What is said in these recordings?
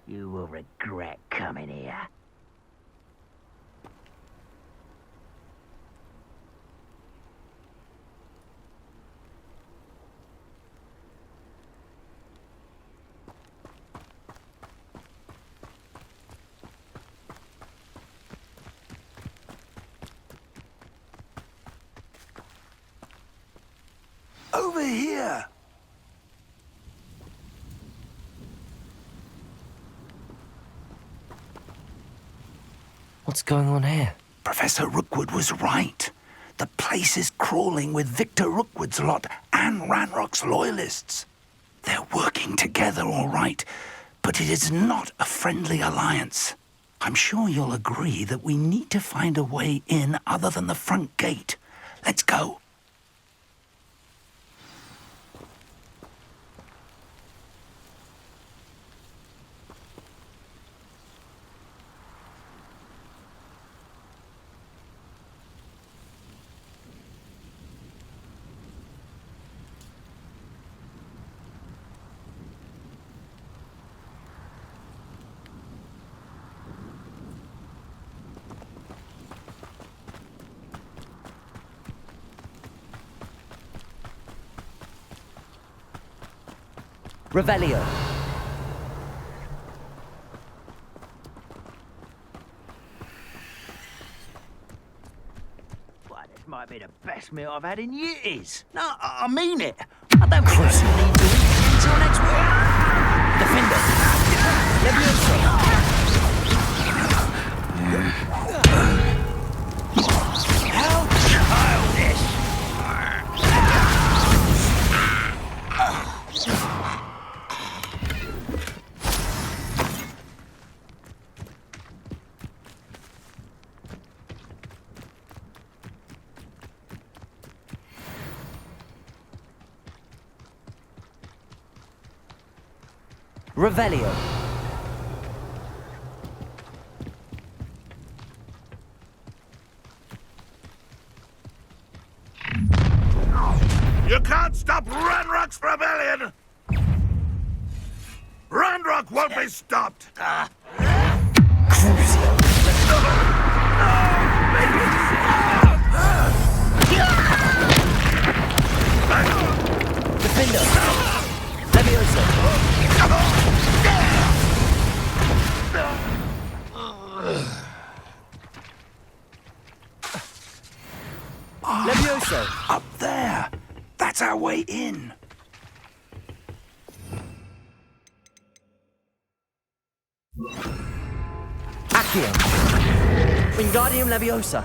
You will regret coming here. Over here! What's going on here? Professor Rookwood was right. The place is crawling with Victor Rookwood's lot and Ranrock's loyalists. They're working together all right, but it is not a friendly alliance. I'm sure you'll agree that we need to find a way in other than the front gate. Let's go. Revelio. Why, this might be the best meal I've had in years. No, I mean it. I don't think I need to eat until next week. Defender. Levioso. How childish. Revelio. You can't stop Ranrock's rebellion! Ranrock won't be stopped! Crucio. Defender. Levioso. Levioso. Up there! That's our way in! Accio. Wingardium Leviosa.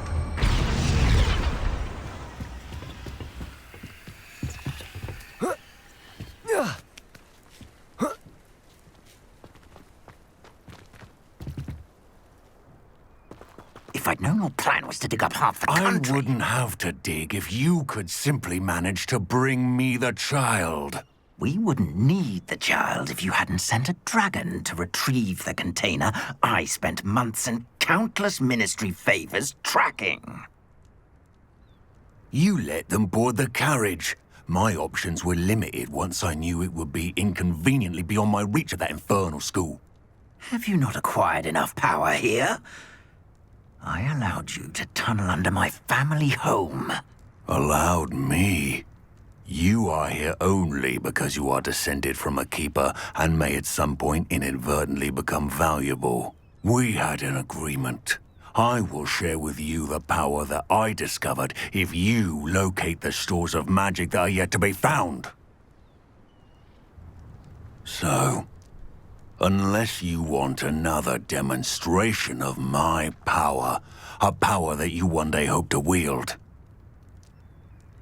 If I'd known your plan was to dig up half the country... I wouldn't have to dig if you could simply manage to bring me the child. We wouldn't need the child if you hadn't sent a dragon to retrieve the container I spent months and countless ministry favors tracking. You let them board the carriage. My options were limited once I knew it would be inconveniently beyond my reach at that infernal school. Have you not acquired enough power here? I allowed you to tunnel under my family home. Allowed me? You are here only because you are descended from a keeper and may at some point inadvertently become valuable. We had an agreement. I will share with you the power that I discovered if you locate the stores of magic that are yet to be found. So, unless you want another demonstration of my power, a power that you one day hope to wield,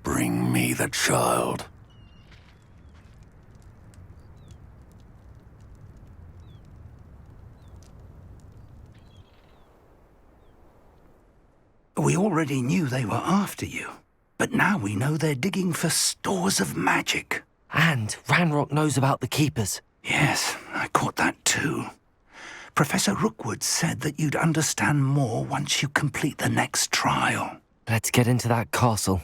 bring me the child. We already knew they were after you, but now we know they're digging for stores of magic. And Ranrock knows about the Keepers. Yes, I caught that too. Professor Rookwood said that you'd understand more once you complete the next trial. Let's get into that castle.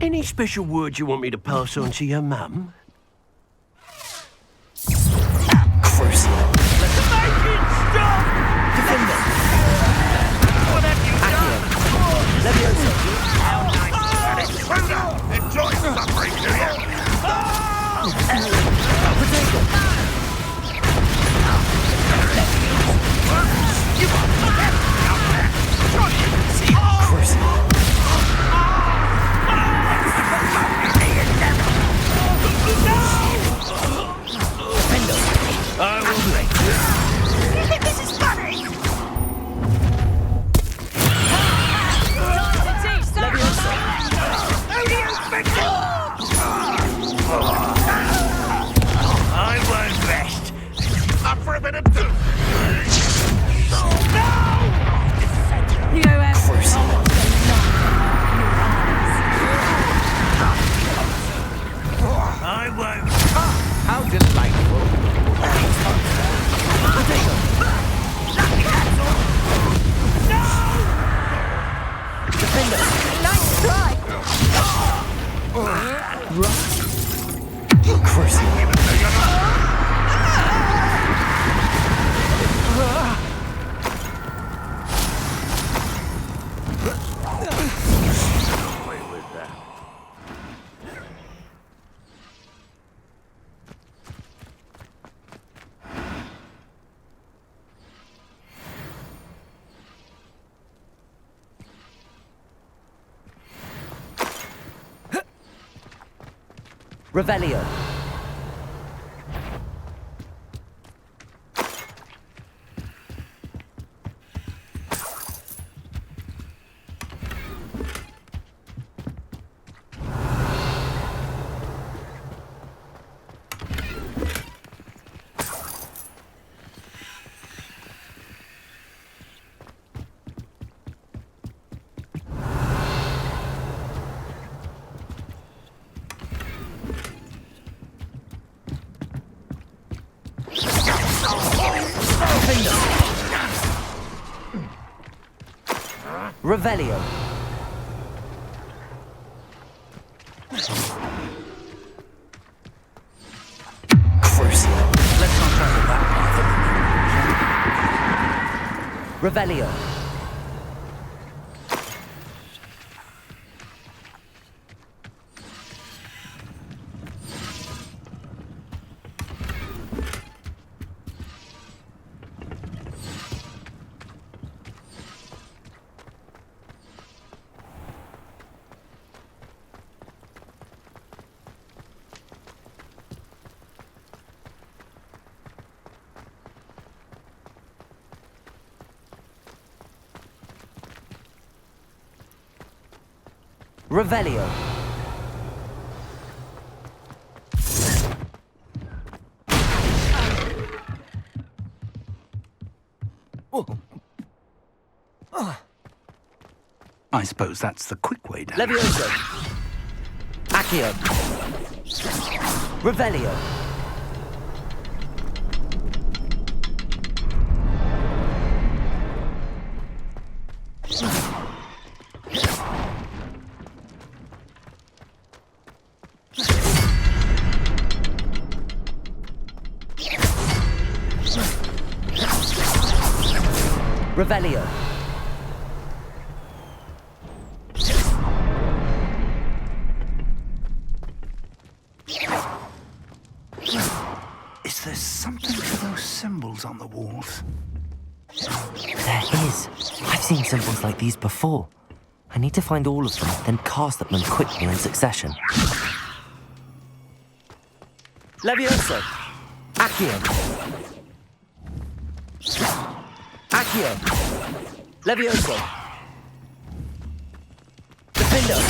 Any special words you want me to pass on to your mum? Crucial. Make it stop! Defender. What have you done? Leviosa. Enjoy suffering, do you? Potato. Crucial. You think this is funny? Leviosa. I won't rest. Up for a bit of two. Crucial. I won't. How delightful. Potato. Defender. Nice try. Crucial. Away with that. Revelio. Revelio. Crucial. Let's not travel that path. Revelio. Revelio. I suppose that's the quick way down. Levioso. Accio. Revelio. Revelio. Is there something to those symbols on the walls? There is. I've seen symbols like these before. I need to find all of them, then cast at them quickly in succession. Levioso. Accio. Accio. Levioso. Defender.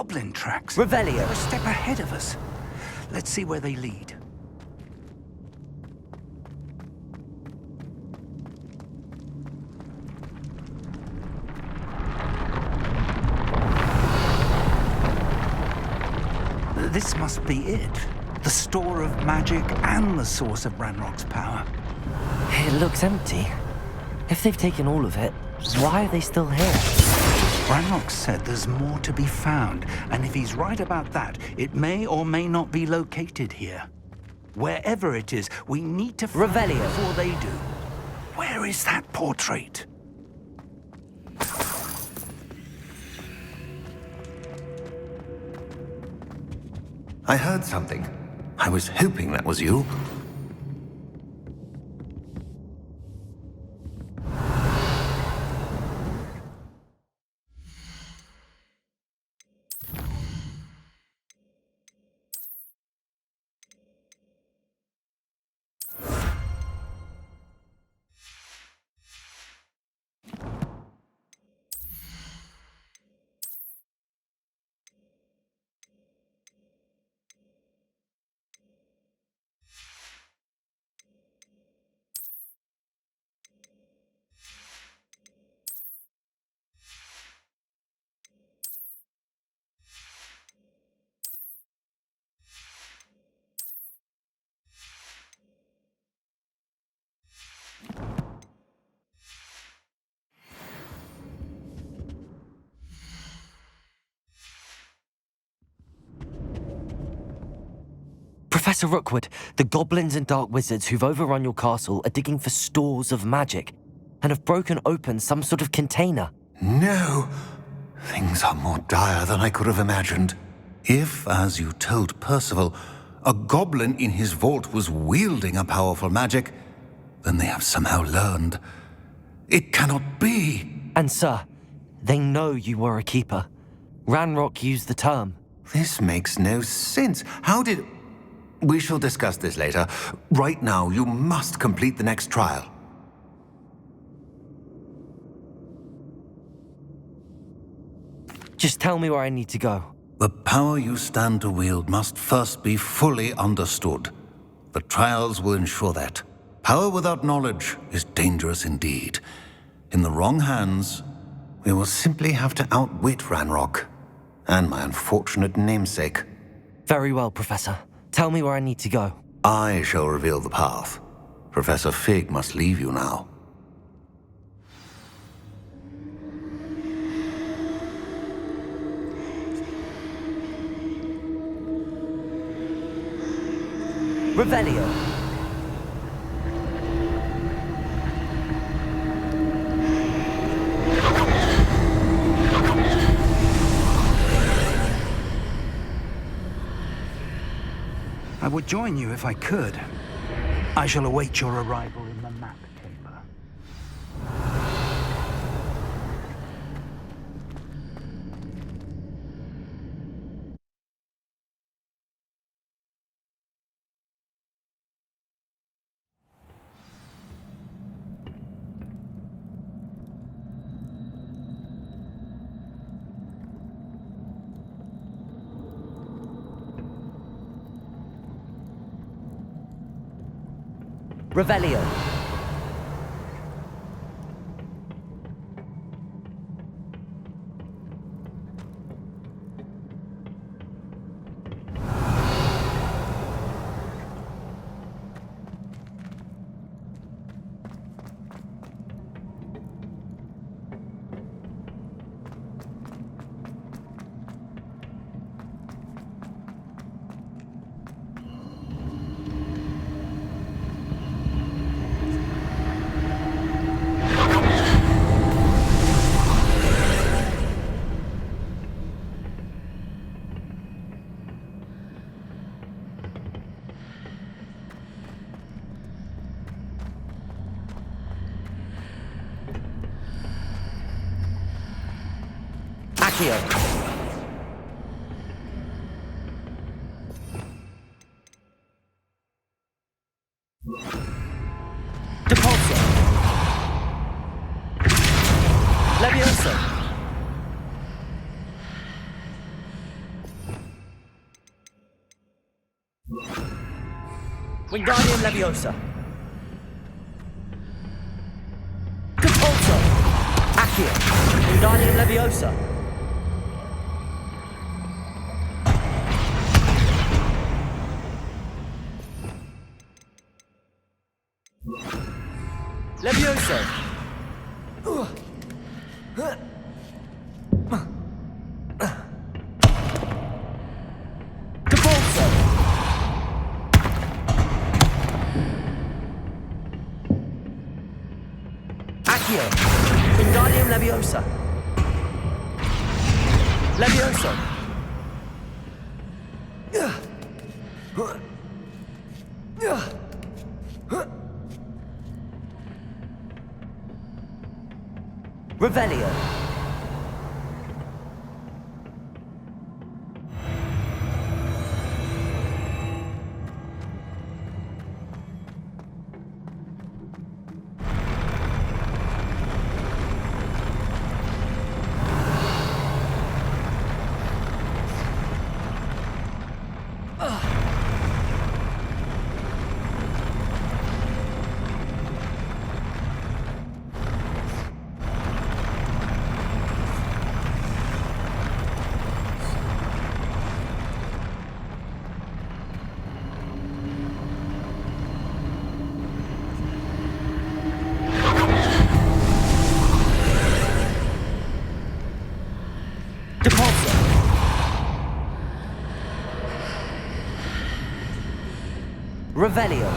goblin tracks. Revelio. They're a step ahead of us. Let's see where they lead. This must be it. The store of magic and the source of Ranrock's power. It looks empty. If they've taken all of it, why are they still here? Ranrock said there's more to be found, and if he's right about that, it may or may not be located here. Wherever it is, we need to find it Revelio. before they do. Where is that portrait? I heard something. I was hoping that was you. Professor Rookwood, the goblins and dark wizards who've overrun your castle are digging for stores of magic and have broken open some sort of container. No! Things are more dire than I could have imagined. If, as you told Percival, a goblin in his vault was wielding a powerful magic, then they have somehow learned. It cannot be! And sir, they know you were a keeper. Ranrock used the term. This makes no sense. How did... We shall discuss this later. Right now, you must complete the next trial. Just tell me where I need to go. The power you stand to wield must first be fully understood. The trials will ensure that. Power without knowledge is dangerous indeed. In the wrong hands, we will simply have to outwit Ranrock and my unfortunate namesake. Very well, Professor. Tell me where I need to go. I shall reveal the path. Professor Fig must leave you now. Revelio. I would join you if I could. I shall await your arrival in the map chamber. Revelio. Accio. Depulso. Levioso. Wingardium Leviosa. Depulso. Accio. Wingardium Leviosa. Levioso. Depulso. Accio. Wingardium Leviosa. Levioso. Revelio. Depulso. Revelio.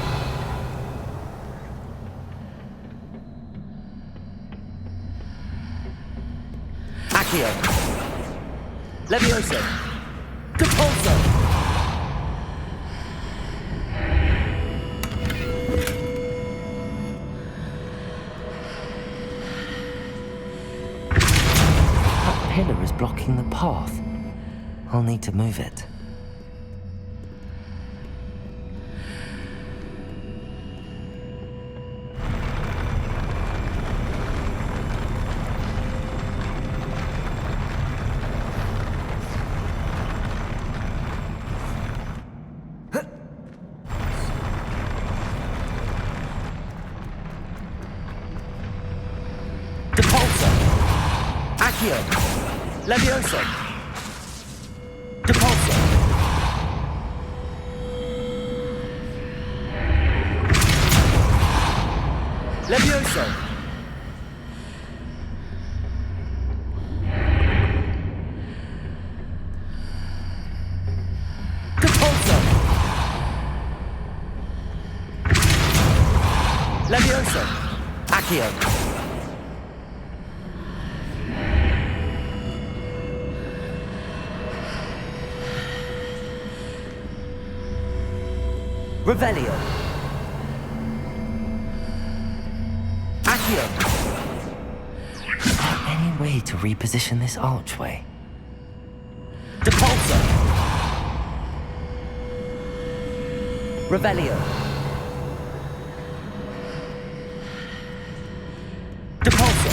Accio. Levioso. Depulso. That pillar is blocking the path. I'll need to move it. Depulso. Accio. Levioso. Depulso. Levioso. Depulso. Levioso. Accio. Revelio. Accio. Is there any way to reposition this archway? Depulso. Revelio. Depulso.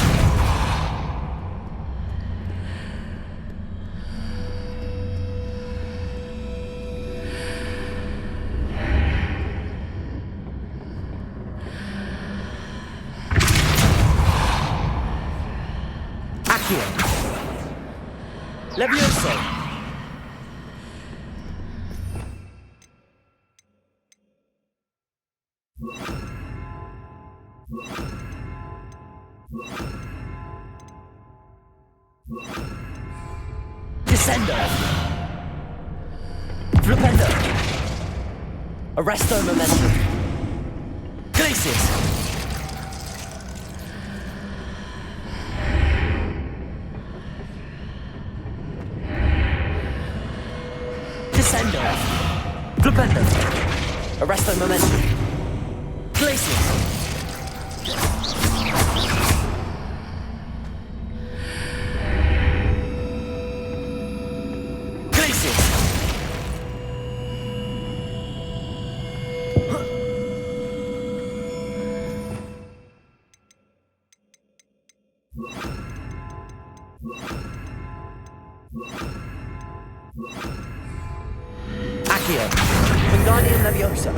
Accio. Levioso. Descendo. Flipendo. Arresto momentum. Glacis. Descendo. Flipendo. Arresto momentum. Glacis. Accio. Wingardium Leviosa.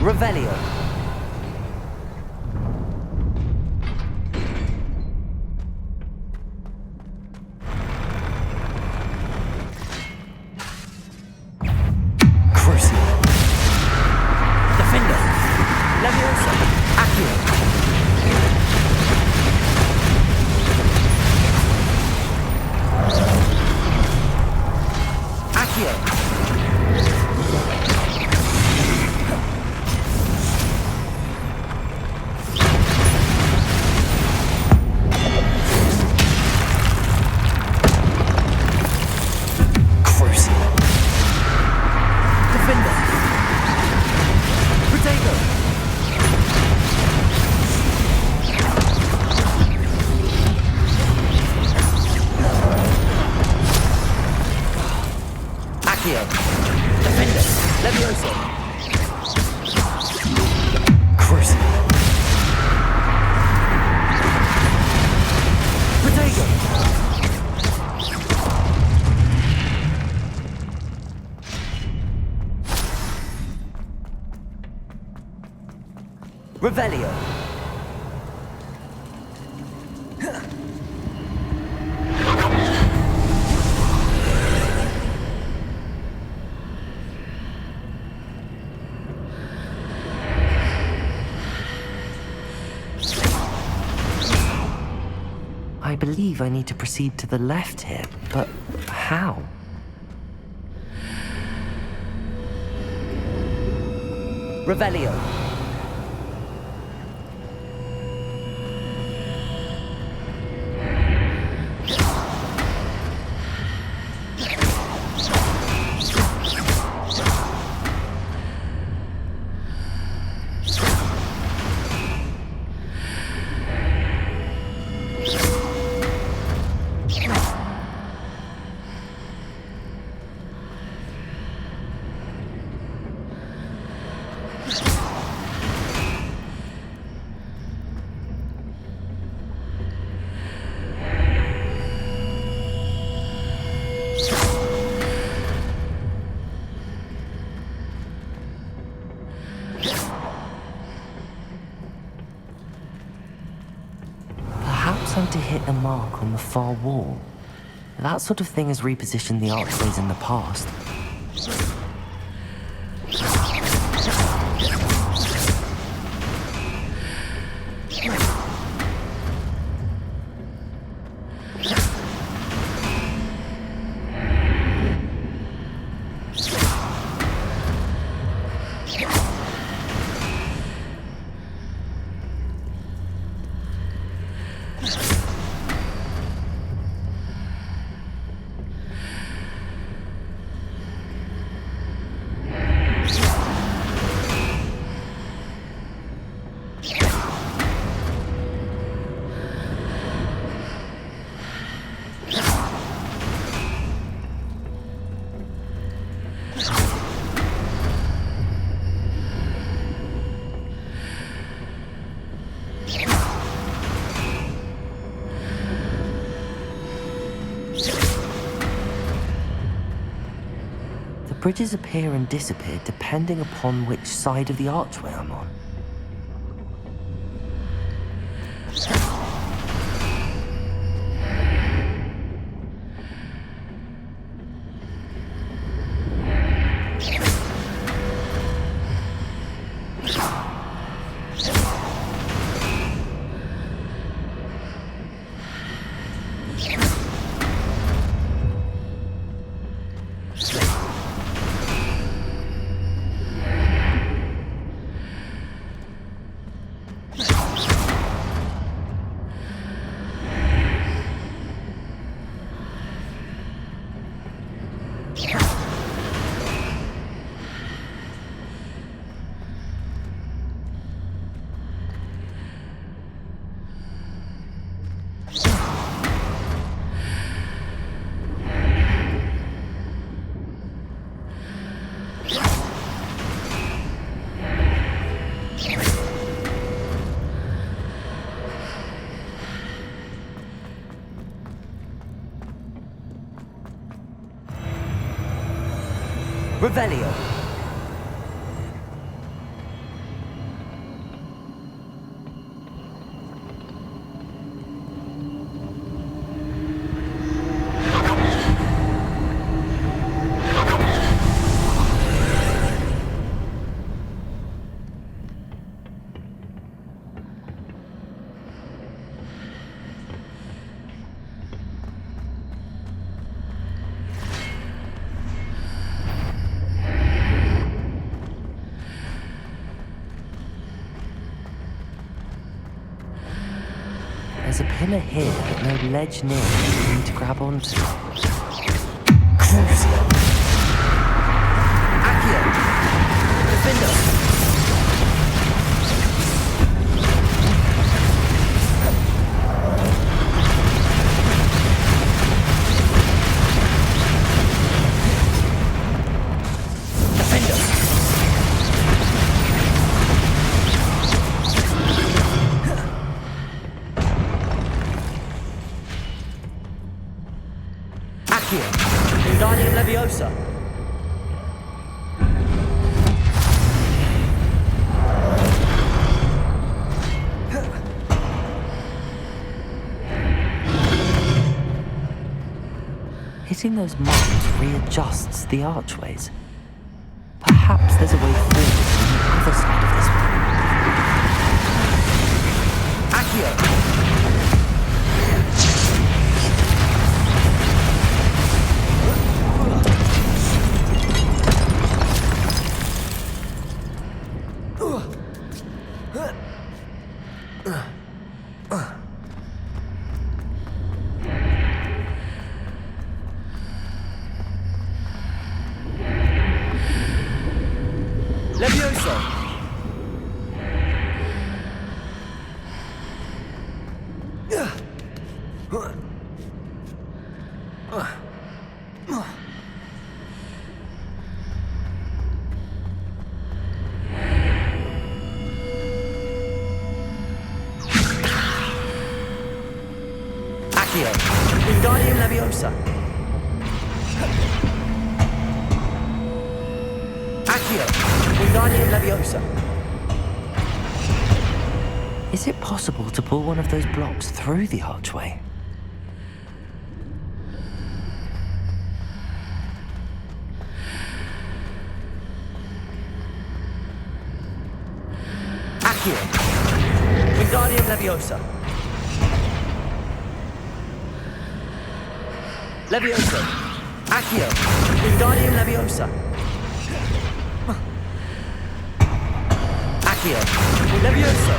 Revelio. Crucio. Defender. Leviosa. Accio. Defender. Leviosa. Crucio. Protego. Revelio. I believe I need to proceed to the left here, but how? Revelio. Perhaps I'm to hit a mark on the far wall. That sort of thing has repositioned the archways in the past. Bridges appear and disappear depending upon which side of the archway I'm on. Revelio. tumbler here, but no ledge near for me to grab onto. Crucio. Accio. Defender. Wingardium Leviosa. Hitting those marks readjusts the archways. Perhaps there's a way forward from the other side of this one. Accio. Leviosa. Accio. Wingardium Leviosa. Accio. Wingardium Leviosa. Is it possible to pull one of those blocks through the archway? Accio. Wingardium Leviosa. Leviosa. Accio. Wingardium Leviosa. Accio. Leviosa.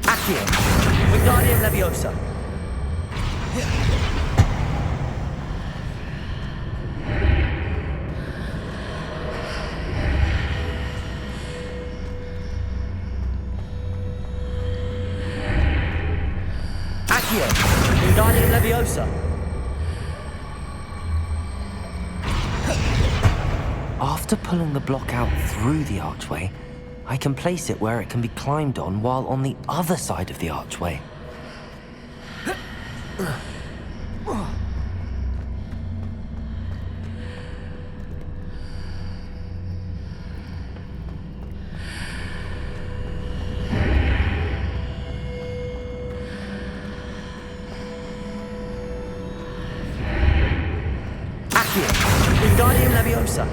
Accio. Wingardium Leviosa. Accio. Wingardium Leviosa. After pulling the block out through the archway, I can place it where it can be climbed on while on the other side of the archway. Accio. Wingardium Leviosa.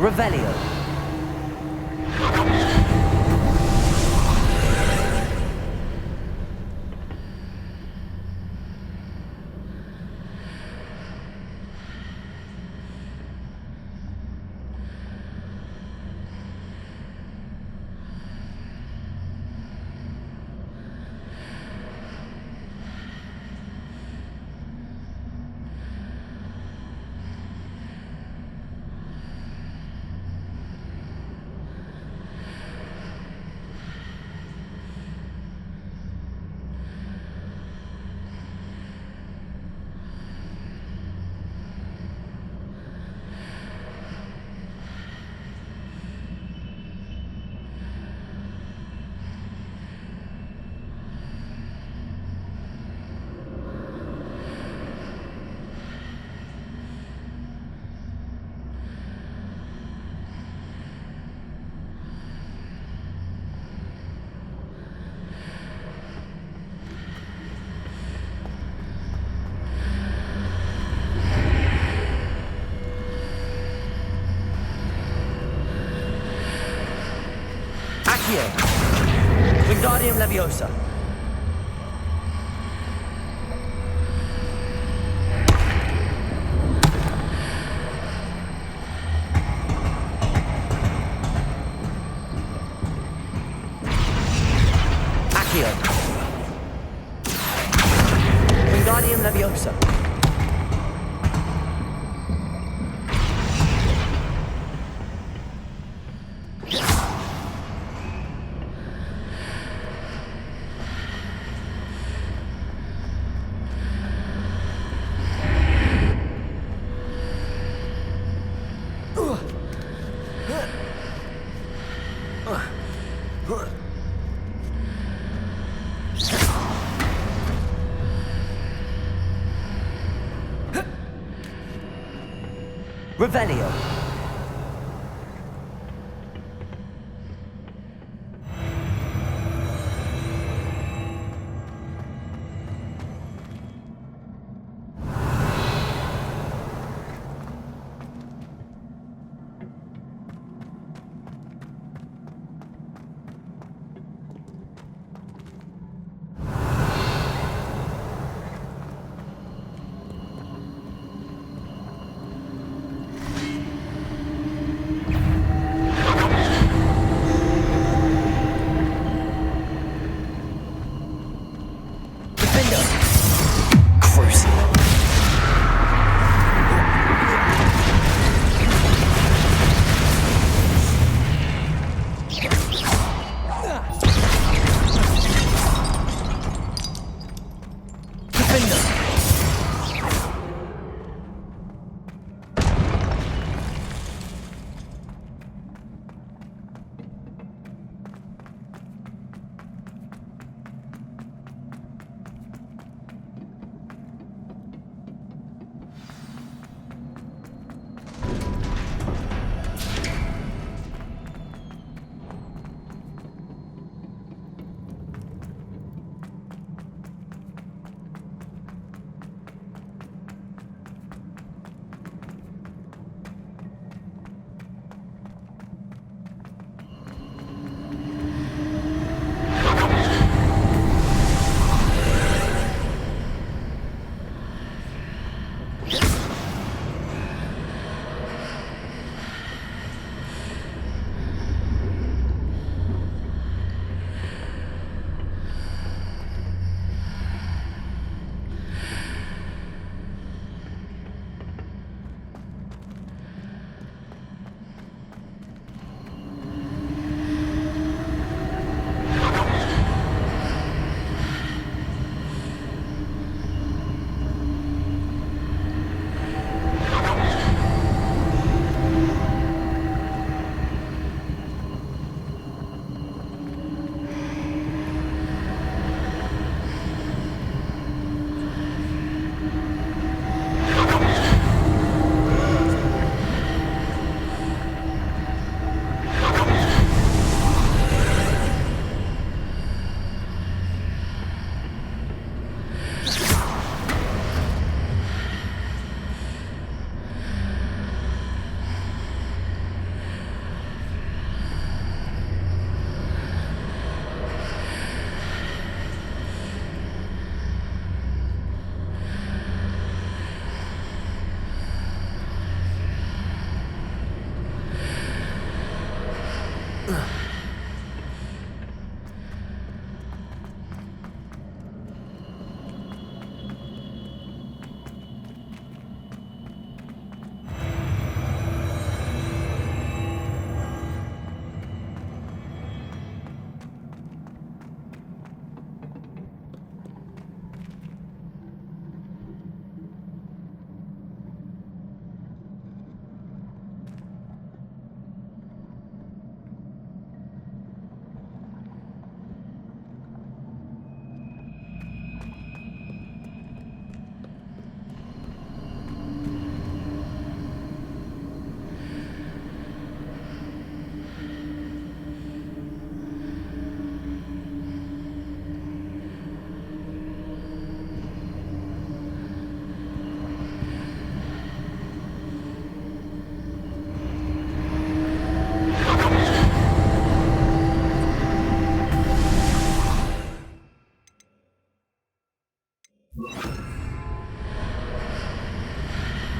Revelio. Wingardium Leviosa. Accio. Wingardium Leviosa. Revelio.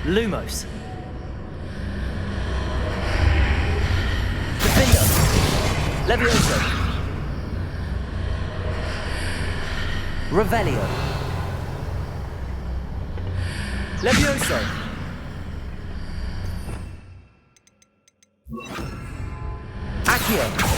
Lumos. Defender. Levioso. Revelio. Levioso. Accio.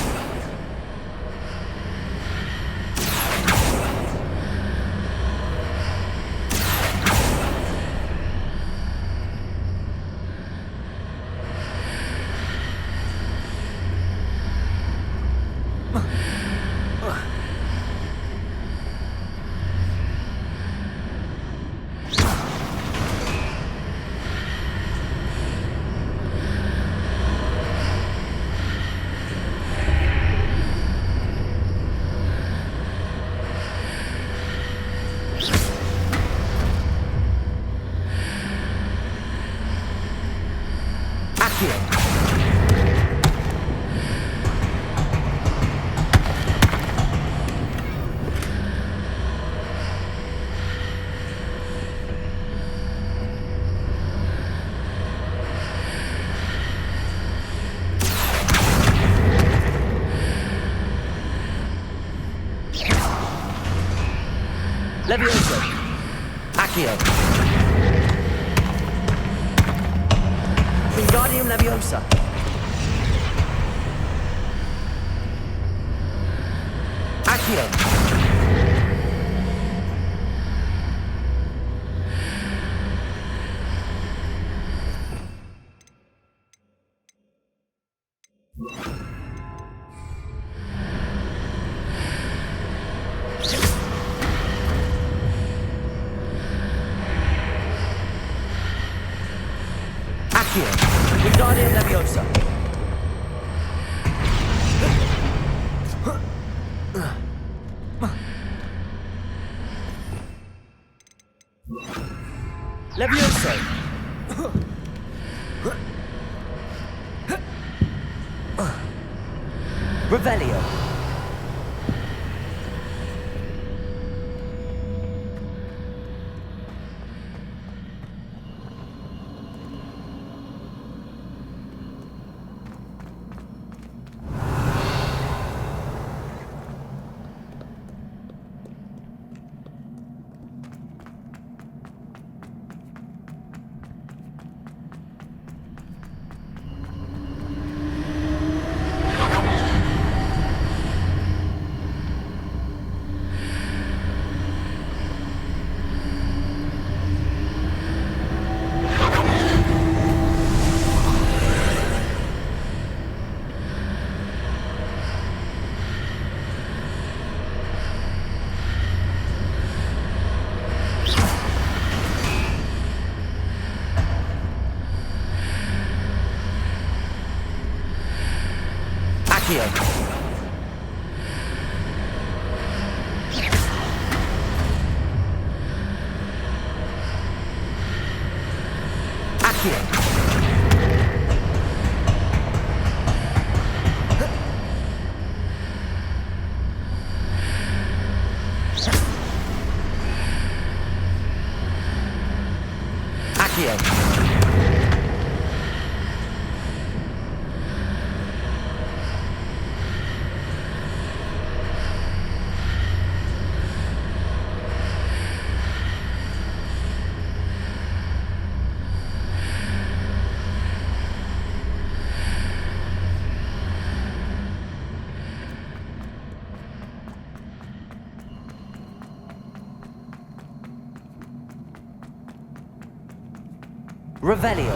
Levioso. Accio. Wingardium Leviosa. Accio. Accio. Wingardium Leviosa. Levioso. Revelio. Accio. Accio. Accio. Revelio.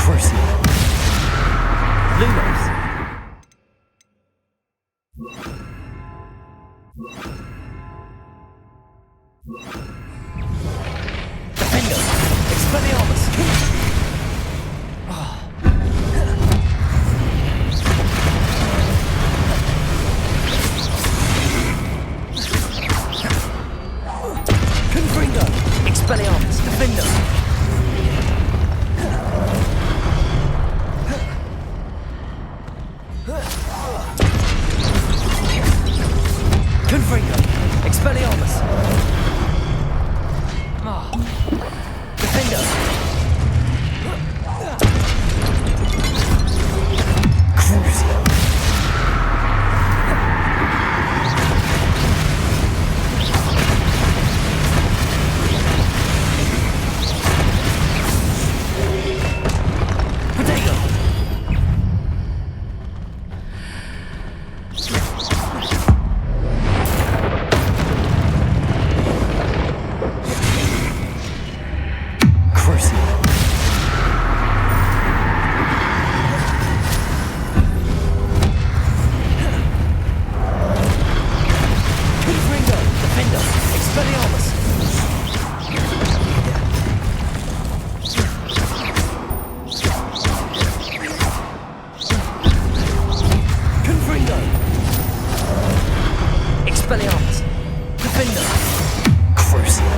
Crucial. Lumos. Defender. Expelliarmus. Confringo. Expelliarmus. Defender. Confringo. Expelliarmus. Defender. Crucio. Potato. Crucio. Confringo. Defender. Expelliarmus. Confringo. Expelliarmus. Defender. Crucio.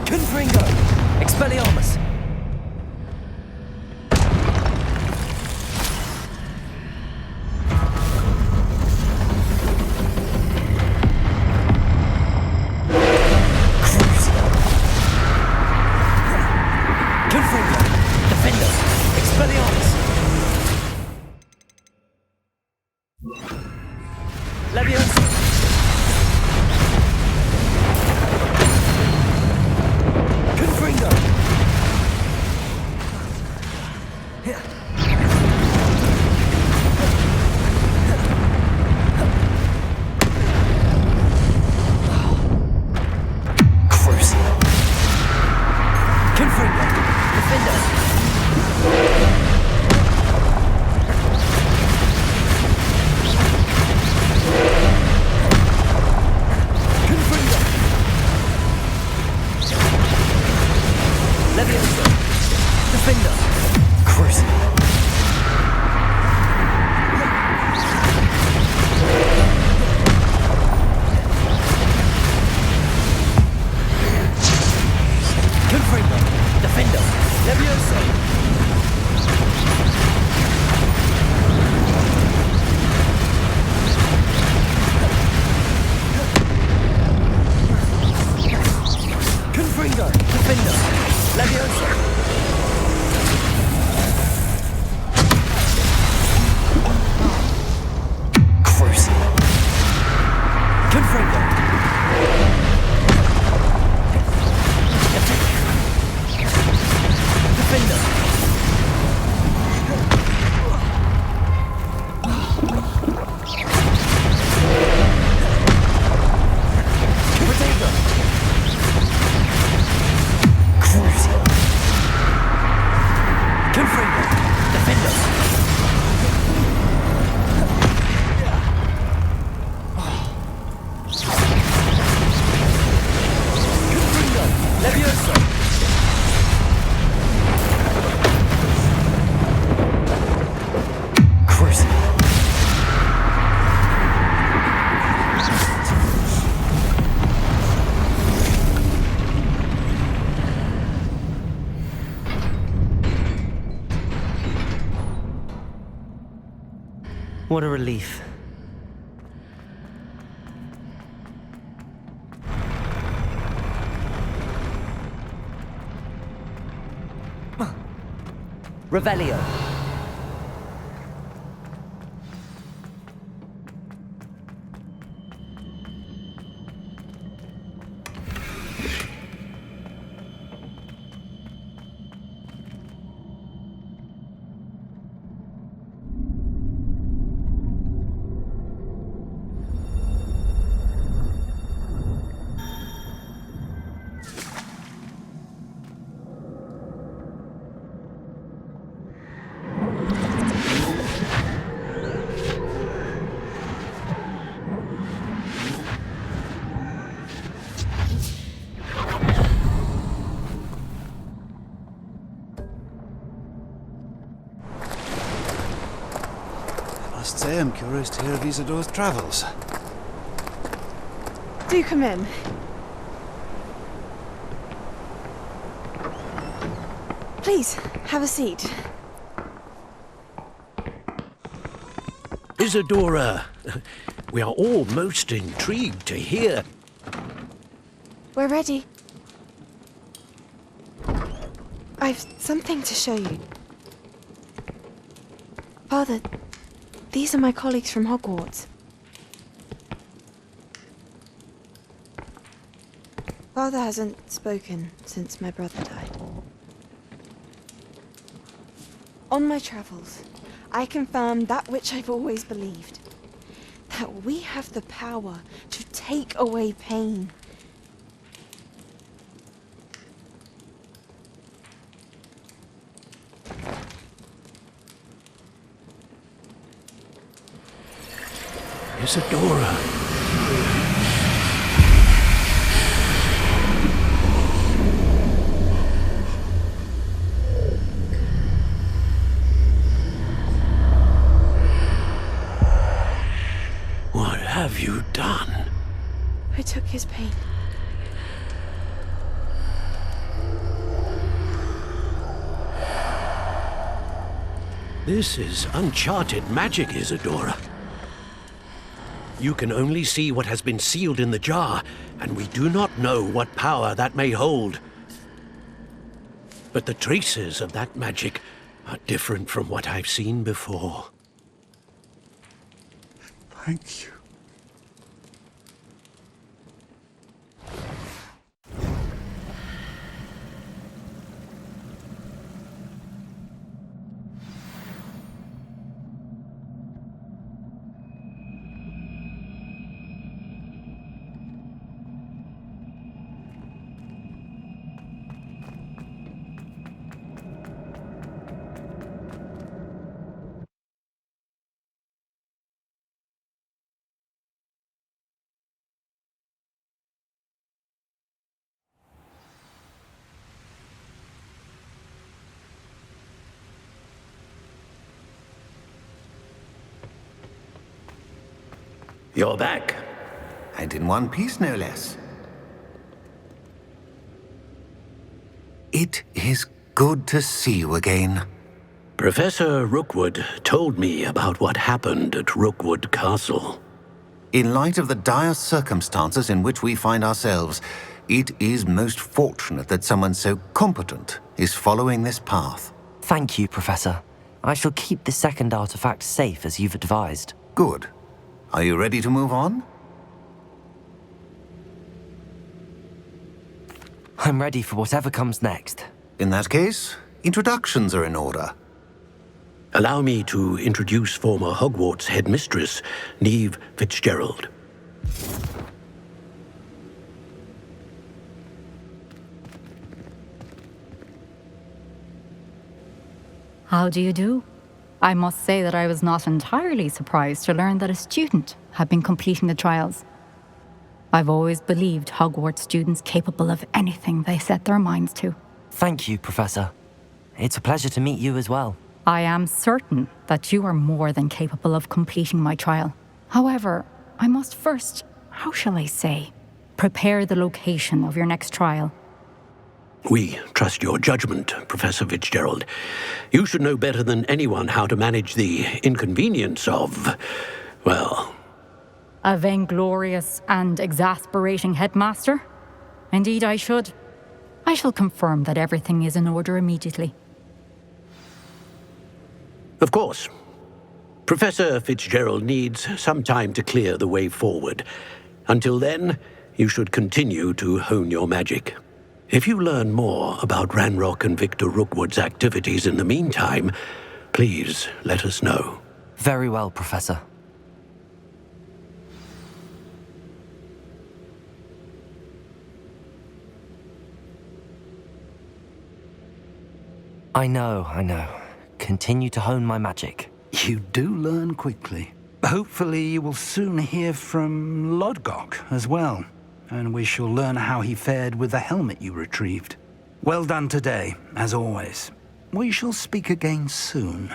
Confringo. Expelliarmus. Crucio. Confringo. Defender. Expelliarmus. Leviosa. Confringo. Crucio. Confringo. Defender. Confringo. Leviosa. Defender. Crucio. Confringo. Defender. Leviosa. Confringo. Defender. Leviosa. Crucio. Confringo. Defender. Potato. Crucio. Confringo. Defender. Confringo. Leviosa. Crucio. What a relief. Revelio. say I'm curious to hear of Isadore's travels. Do come in. Please, have a seat. Isadora, we are all most intrigued to hear. We're ready. I've something to show you. Father, these are my colleagues from Hogwarts. Father hasn't spoken since my brother died. On my travels, I confirmed that which I've always believed. That we have the power to take away pain. Isadora. What have you done? I took his pain. This is uncharted magic, Isadora. You can only see what has been sealed in the jar, and we do not know what power that may hold. But the traces of that magic are different from what I've seen before. Thank you. You're back. And in one piece, no less. It is good to see you again. Professor Rookwood told me about what happened at Rookwood Castle. In light of the dire circumstances in which we find ourselves, it is most fortunate that someone so competent is following this path. Thank you, Professor. I shall keep the second artifact safe as you've advised. Good. Are you ready to move on? I'm ready for whatever comes next. In that case, introductions are in order. Allow me to introduce former Hogwarts headmistress, Neve Fitzgerald. How do you do? I must say that I was not entirely surprised to learn that a student had been completing the trials. I've always believed Hogwarts students capable of anything they set their minds to. Thank you, Professor. It's a pleasure to meet you as well. I am certain that you are more than capable of completing my trial. However, I must first, how shall I say, prepare the location of your next trial. We trust your judgment, Professor Fitzgerald. You should know better than anyone how to manage the inconvenience of, well... A vainglorious and exasperating headmaster? Indeed, I should. I shall confirm that everything is in order immediately. Of course. Professor Fitzgerald needs some time to clear the way forward. Until then, you should continue to hone your magic. If you learn more about Ranrock and Victor Rookwood's activities in the meantime, please let us know. Very well, Professor. I know. Continue to hone my magic. You do learn quickly. Hopefully you will soon hear from Lodgok as well, and we shall learn how he fared with the helmet you retrieved. Well done today, as always. We shall speak again soon.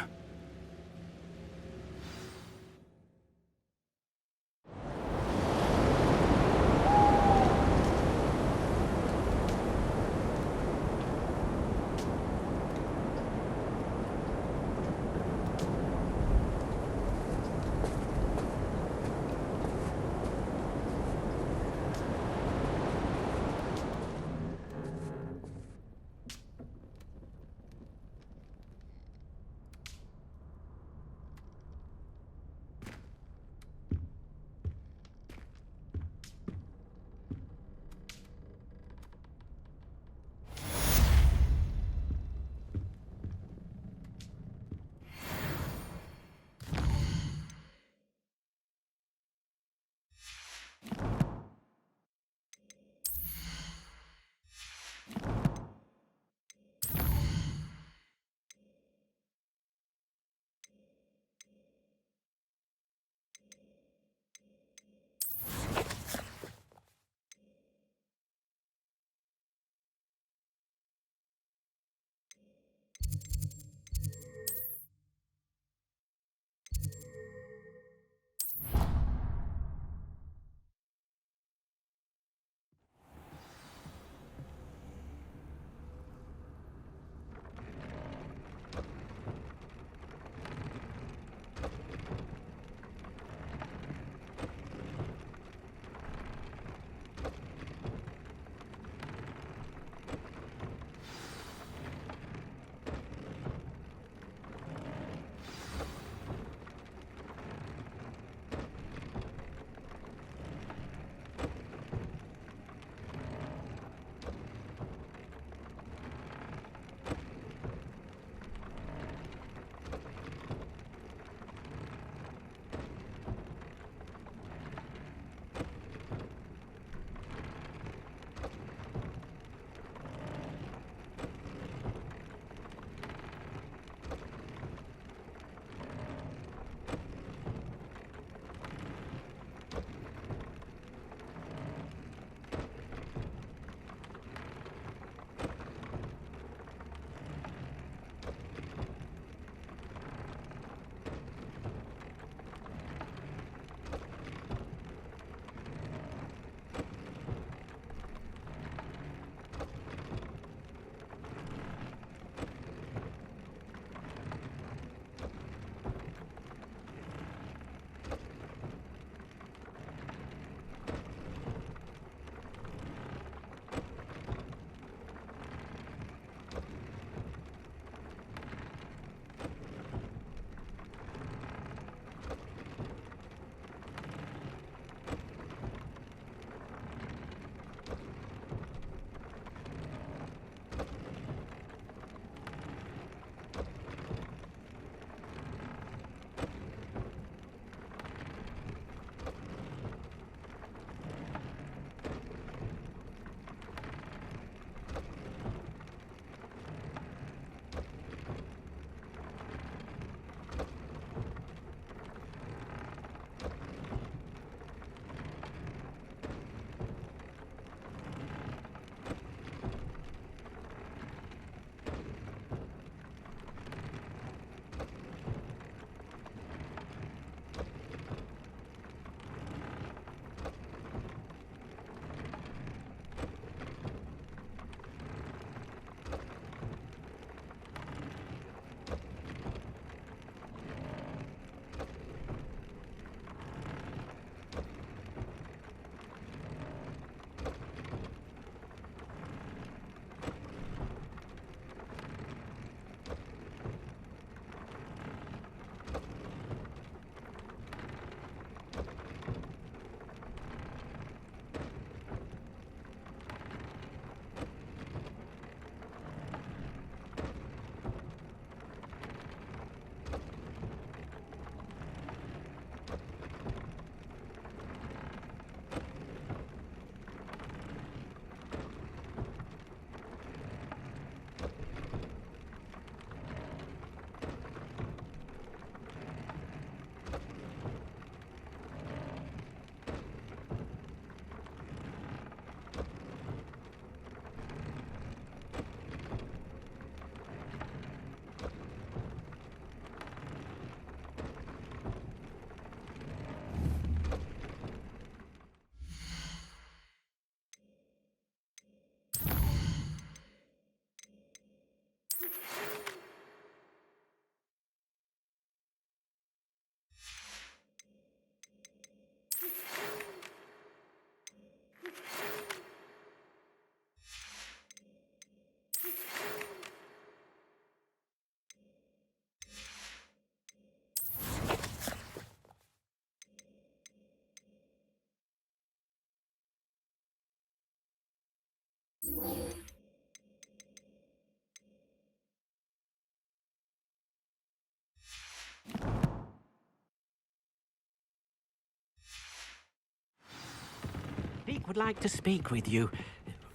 Peak would like to speak with you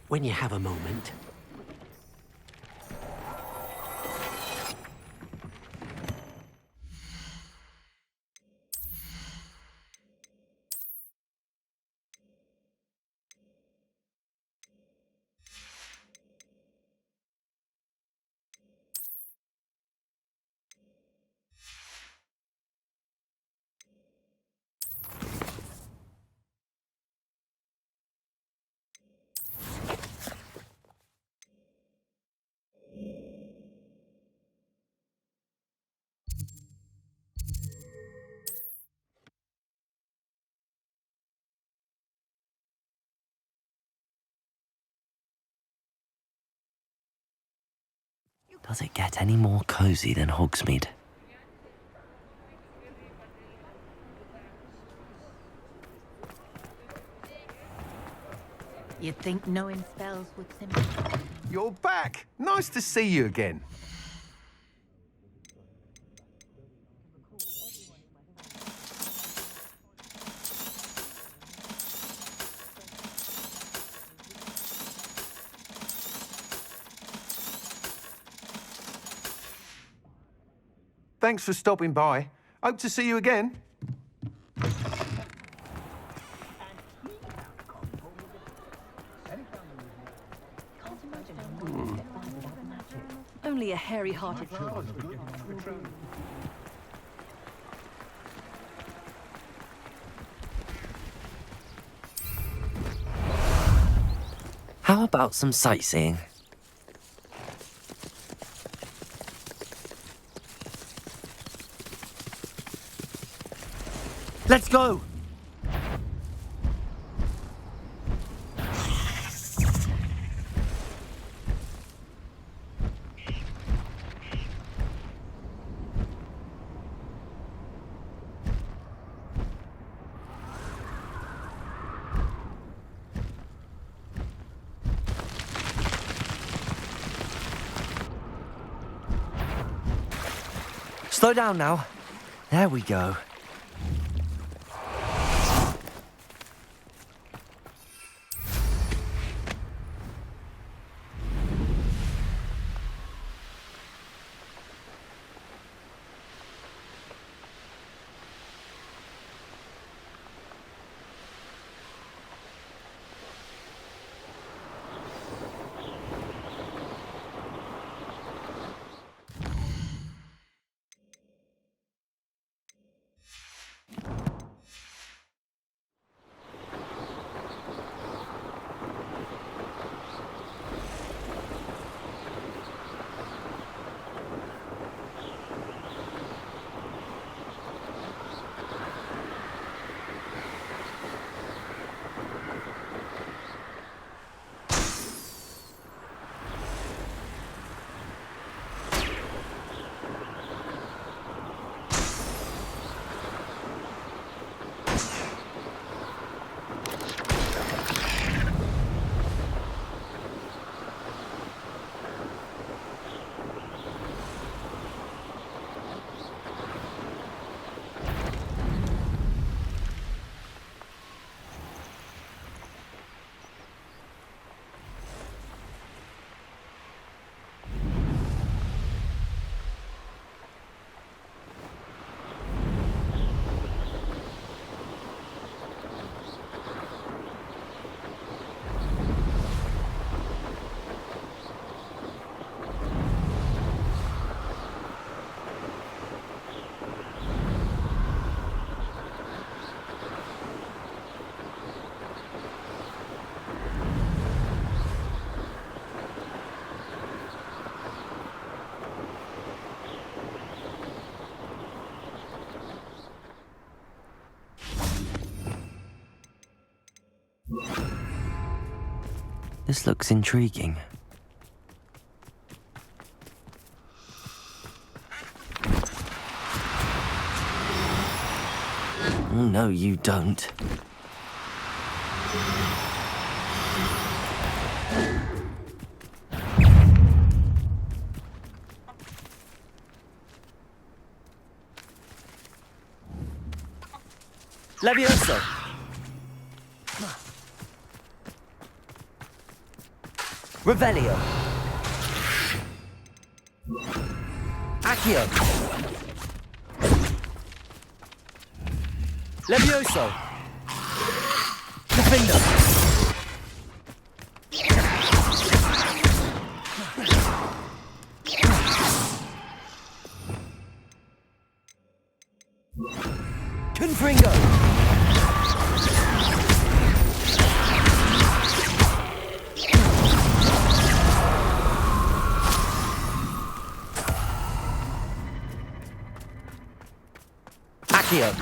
when you have a moment. Does it get any more cozy than Hogsmeade? You'd think knowing spells would simplify. You're back! Nice to see you again. Thanks for stopping by. Hope to see you again. Only a hairy-hearted... How about some sightseeing? Let's go! Slow down now. There we go. This looks intriguing. Oh, no, you don't. Levioso! Revelio! Accio! Levioso! Defender! Confringo! Accio!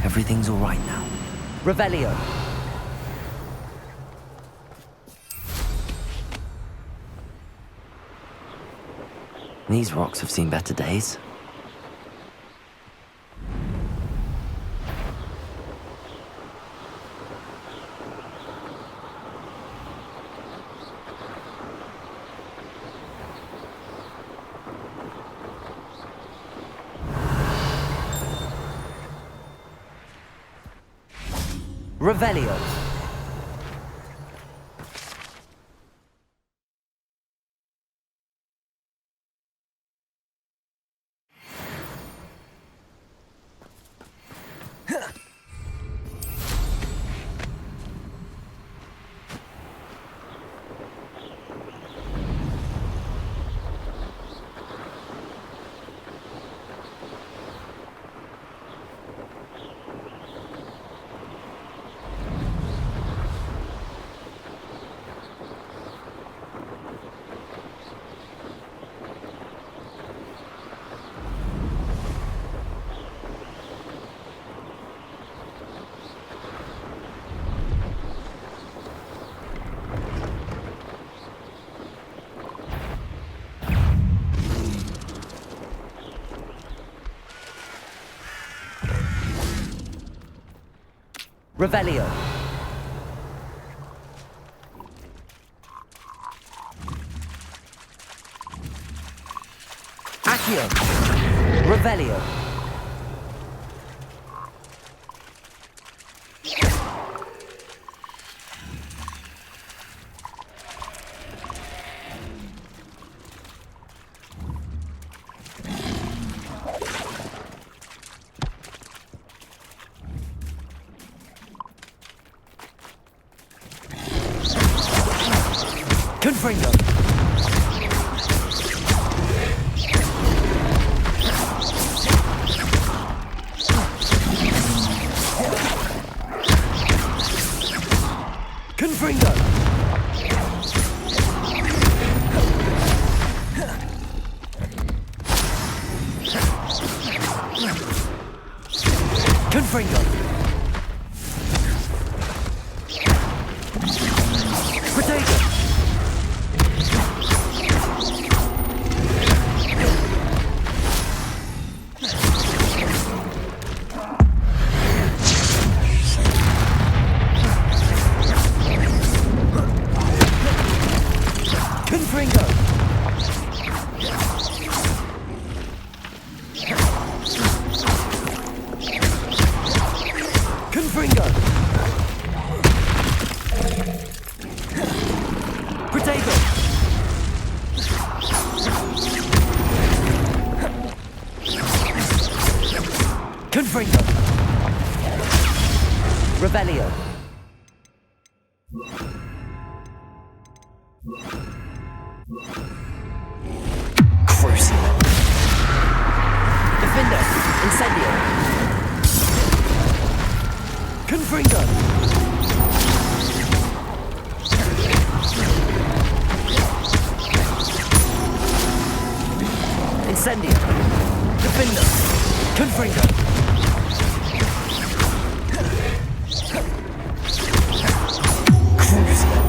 Everything's all right now. Revelio! These rocks have seen better days. Revelio! Revelio! Accio! Revelio! Confringo! Confringo! Confringo! Potato! Confringo! Confringo! Potato! Confringo! Revelio! Crucial! Defender! Incendio! Confringo! Incendio! Defender! Confringo! Crucial!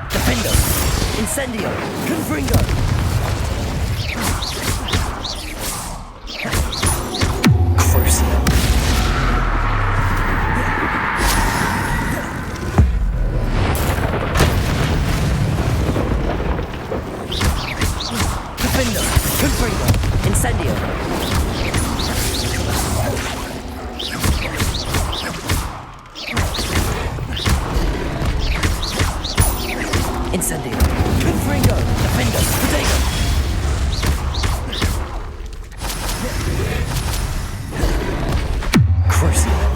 Defender! Incendio! Confringo! Incendio. Incendio. Confringo. Defendo. Protego. Crucible.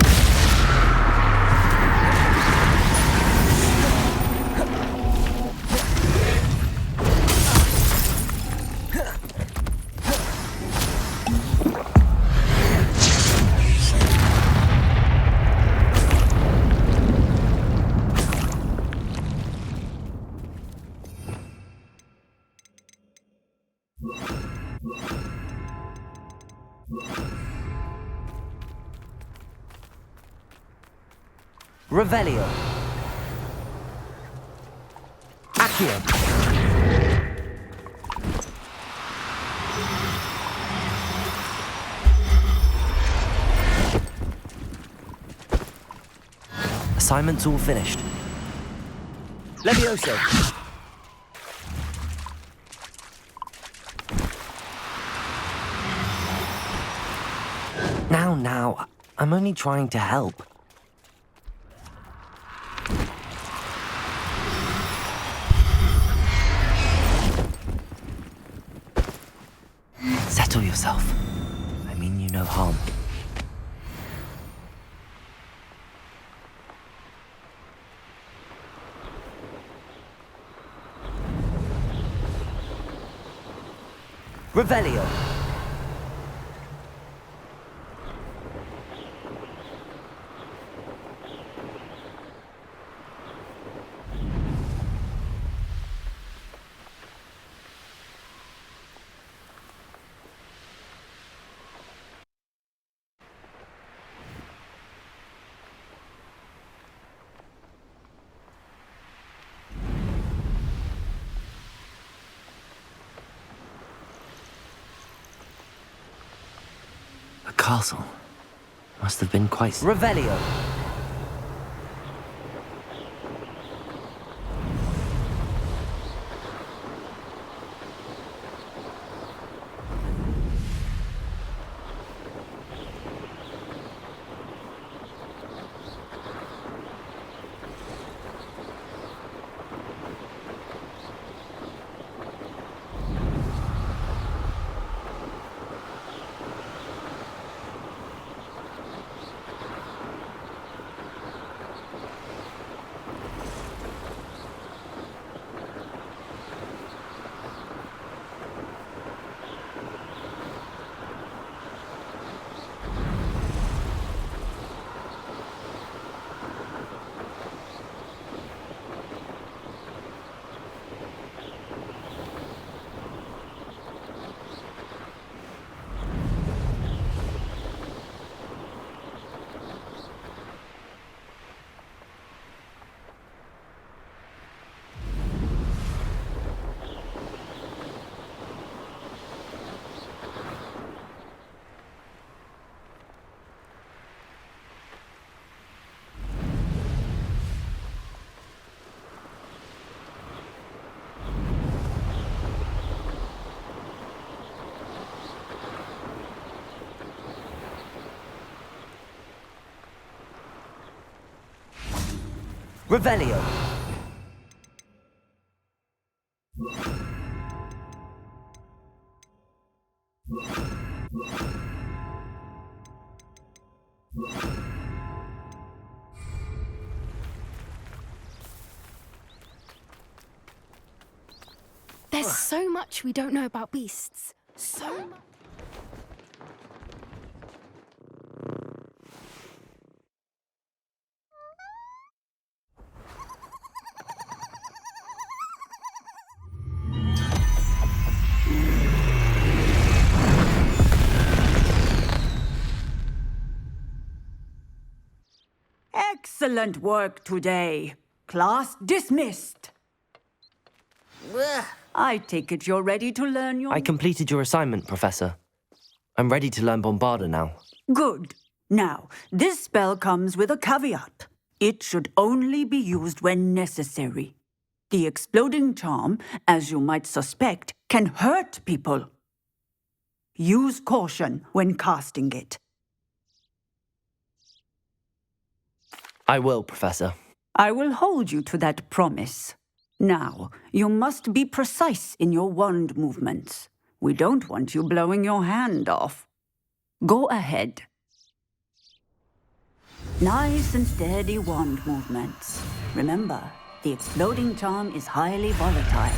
Revelio. Accio. Assignment's all finished. Levioso. Now, I'm only trying to help. Settle yourself. I mean you no harm. Revelio. The castle must have been quite... Revelio. Revelio. There's so much we don't know about beasts. So much. Excellent work today. Class dismissed. I take it you're ready to learn your... I completed your assignment, Professor. I'm ready to learn Bombarda now. Good. Now, this spell comes with a caveat. It should only be used when necessary. The exploding charm, as you might suspect, can hurt people. Use caution when casting it. I will, Professor. I will hold you to that promise. Now, you must be precise in your wand movements. We don't want you blowing your hand off. Go ahead. Nice and steady wand movements. Remember, the exploding charm is highly volatile.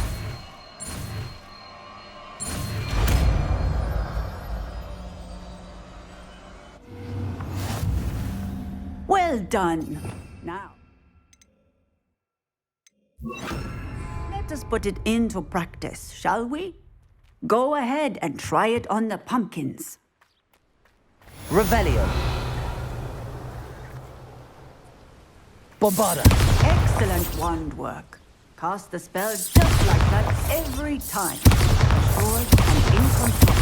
Well done. Now, let us put it into practice, shall we? Go ahead and try it on the pumpkins. Revelio. Bombarda. Excellent wand work. Cast the spell just like that every time. Assured and in control.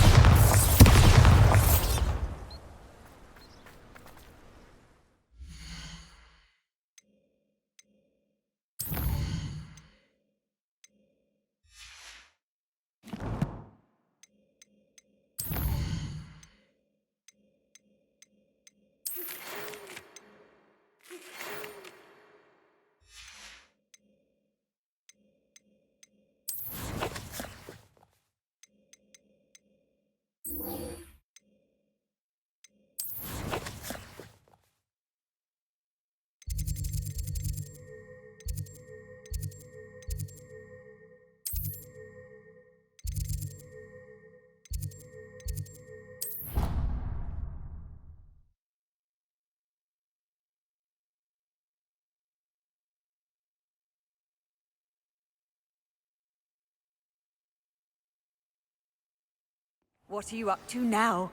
What are you up to now?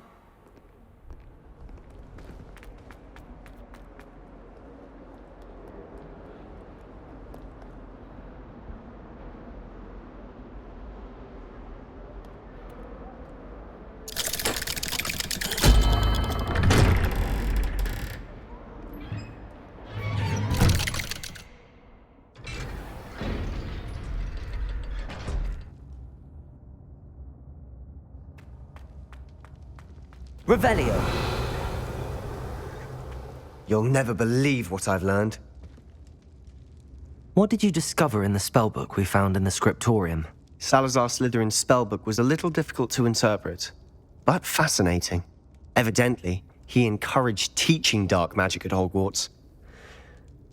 Revelio. You'll never believe what I've learned. What did you discover in the spellbook we found in the scriptorium? Salazar Slytherin's spellbook was a little difficult to interpret, but fascinating. Evidently, he encouraged teaching dark magic at Hogwarts.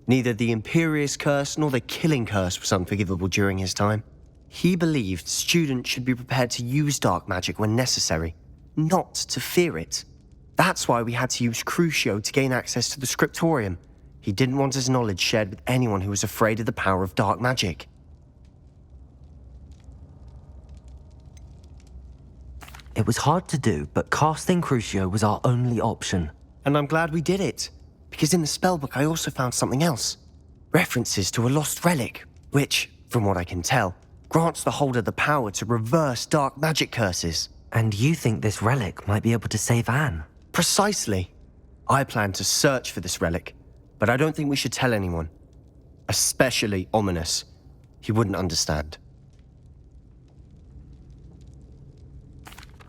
Neither the Imperious Curse nor the Killing Curse was unforgivable during his time. He believed students should be prepared to use dark magic when necessary, not to fear it. That's why we had to use Crucio to gain access to the scriptorium. He didn't want his knowledge shared with anyone who was afraid of the power of dark magic. It was hard to do, but casting Crucio was our only option. And I'm glad we did it, because in the spellbook I also found something else. References to a lost relic, which, from what I can tell, grants the holder the power to reverse dark magic curses. And you think this relic might be able to save Anne? Precisely. I plan to search for this relic, but I don't think we should tell anyone. Especially Ominous. He wouldn't understand.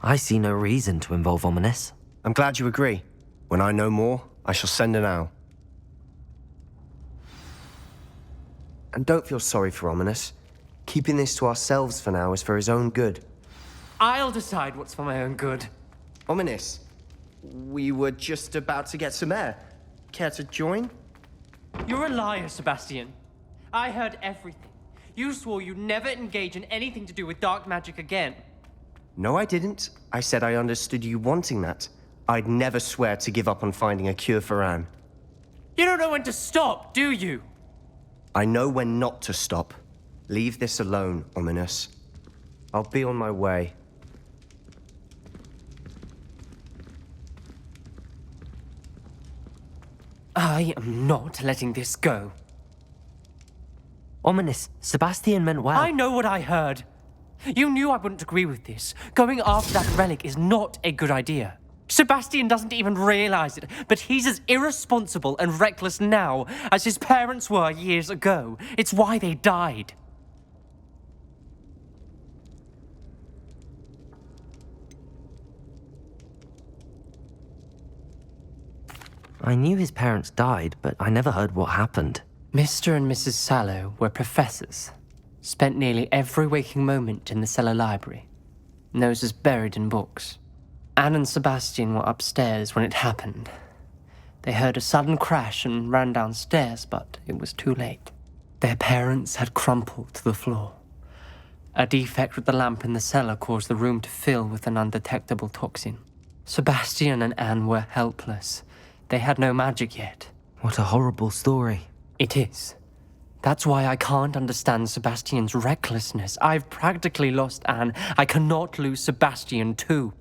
I see no reason to involve Ominous. I'm glad you agree. When I know more, I shall send an owl. And don't feel sorry for Ominous. Keeping this to ourselves for now is for his own good. I'll decide what's for my own good. Ominous, we were just about to get some air. Care to join? You're a liar, Sebastian. I heard everything. You swore you'd never engage in anything to do with dark magic again. No, I didn't. I said I understood you wanting that. I'd never swear to give up on finding a cure for Anne. You don't know when to stop, do you? I know when not to stop. Leave this alone, Ominous. I'll be on my way. I am not letting this go. Ominous, Sebastian meant well. I know what I heard. You knew I wouldn't agree with this. Going after that relic is not a good idea. Sebastian doesn't even realize it, but he's as irresponsible and reckless now as his parents were years ago. It's why they died. I knew his parents died, but I never heard what happened. Mr. and Mrs. Sallow were professors. Spent nearly every waking moment in the cellar library. Noses buried in books. Anne and Sebastian were upstairs when it happened. They heard a sudden crash and ran downstairs, but it was too late. Their parents had crumpled to the floor. A defect with the lamp in the cellar caused the room to fill with an undetectable toxin. Sebastian and Anne were helpless. They had no magic yet. What a horrible story. It is. That's why I can't understand Sebastian's recklessness. I've practically lost Anne. I cannot lose Sebastian too.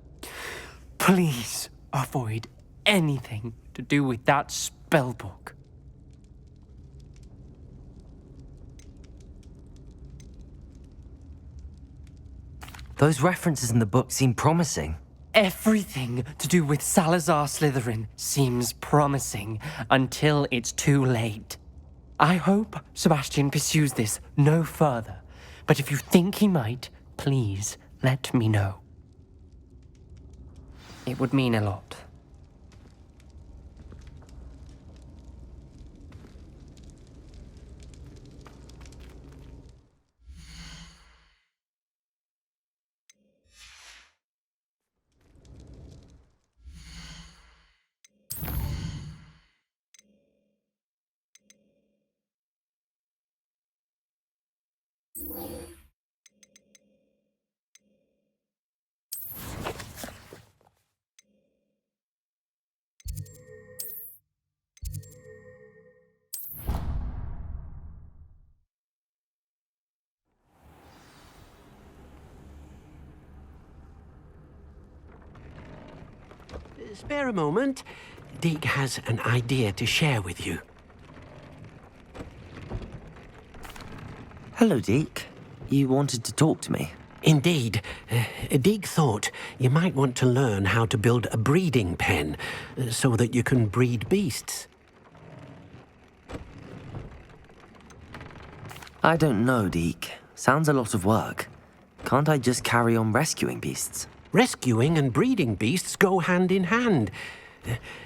Please avoid anything to do with that spellbook. Those references in the book seem promising. Everything to do with Salazar Slytherin seems promising until it's too late. I hope Sebastian pursues this no further, but if you think he might, please let me know. It would mean a lot. Spare a moment. Deke has an idea to share with you. Hello, Deke. You wanted to talk to me? Indeed. Deke thought you might want to learn how to build a breeding pen so that you can breed beasts. I don't know, Deke. Sounds a lot of work. Can't I just carry on rescuing beasts? Rescuing and breeding beasts go hand in hand.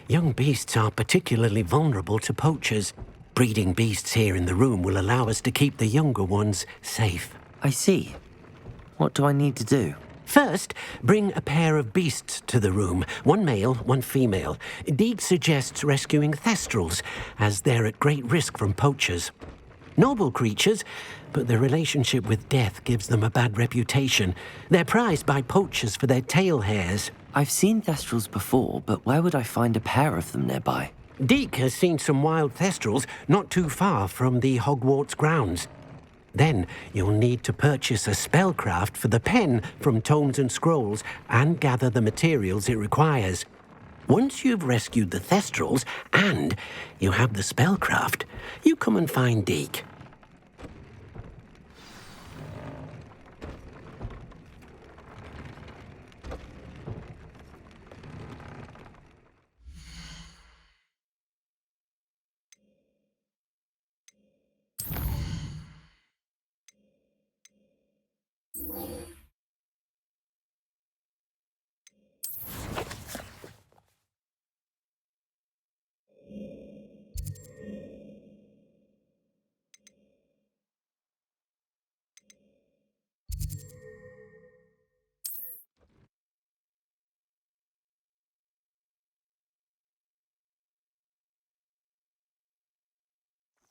Young beasts are particularly vulnerable to poachers. Breeding beasts here in the room will allow us to keep the younger ones safe. I see. What do I need to do? First, bring a pair of beasts to the room. One male, one female. Deke suggests rescuing thestrals, as they're at great risk from poachers. Noble creatures, but their relationship with death gives them a bad reputation. They're prized by poachers for their tail hairs. I've seen thestrals before, but where would I find a pair of them nearby? Deke has seen some wild thestrals not too far from the Hogwarts grounds. Then you'll need to purchase a spellcraft for the pen from Tomes and Scrolls and gather the materials it requires. Once you've rescued the thestrals and you have the spellcraft, you come and find Deke.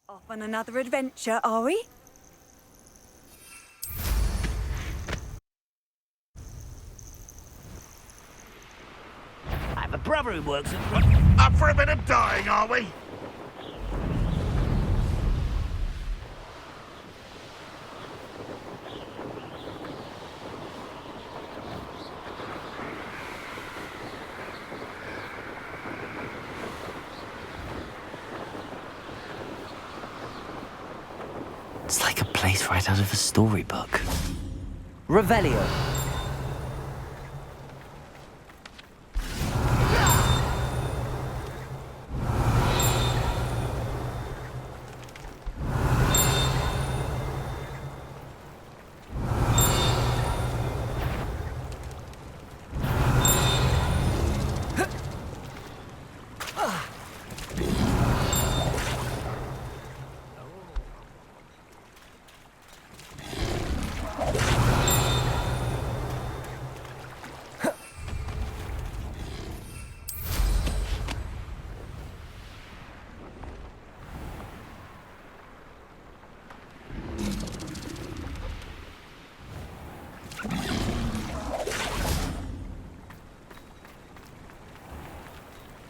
Off on another adventure, are we? I have a brother who works at... Up for a bit of dying, are we? It's like a place right out of a storybook. Revelio.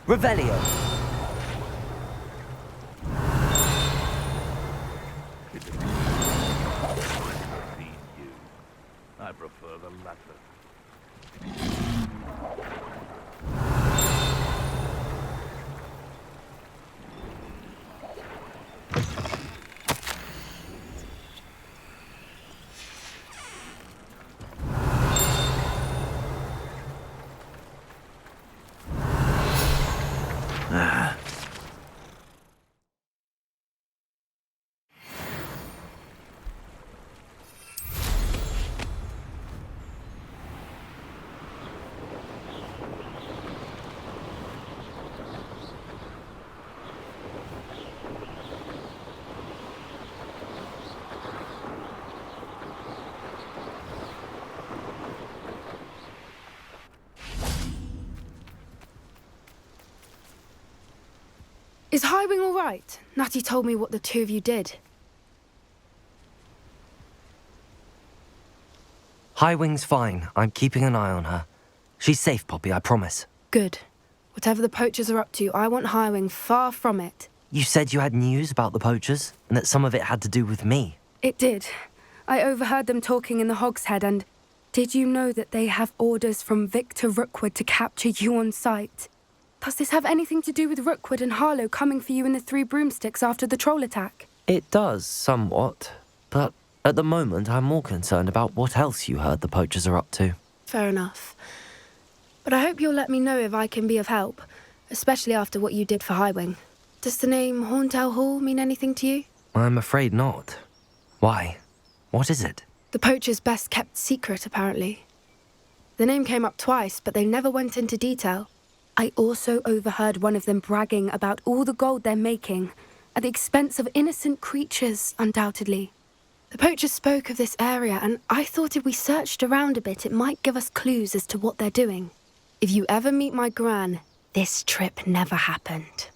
Revelio. I prefer the latter. Is Highwing all right? Natty told me what the two of you did. Highwing's fine. I'm keeping an eye on her. She's safe, Poppy, I promise. Good. Whatever the poachers are up to, I want Highwing far from it. You said you had news about the poachers, and that some of it had to do with me. It did. I overheard them talking in the Hogshead, and did you know that they have orders from Victor Rookwood to capture you on sight? Does this have anything to do with Rookwood and Harlow coming for you in the Three Broomsticks after the troll attack? It does, somewhat. But at the moment, I'm more concerned about what else you heard the poachers are up to. Fair enough. But I hope you'll let me know if I can be of help, especially after what you did for Highwing. Does the name Horntail Hall mean anything to you? I'm afraid not. Why? What is it? The poachers' best kept secret, apparently. The name came up twice, but they never went into detail. I also overheard one of them bragging about all the gold they're making, at the expense of innocent creatures, undoubtedly. The poachers spoke of this area, and I thought if we searched around a bit, it might give us clues as to what they're doing. If you ever meet my gran, this trip never happened.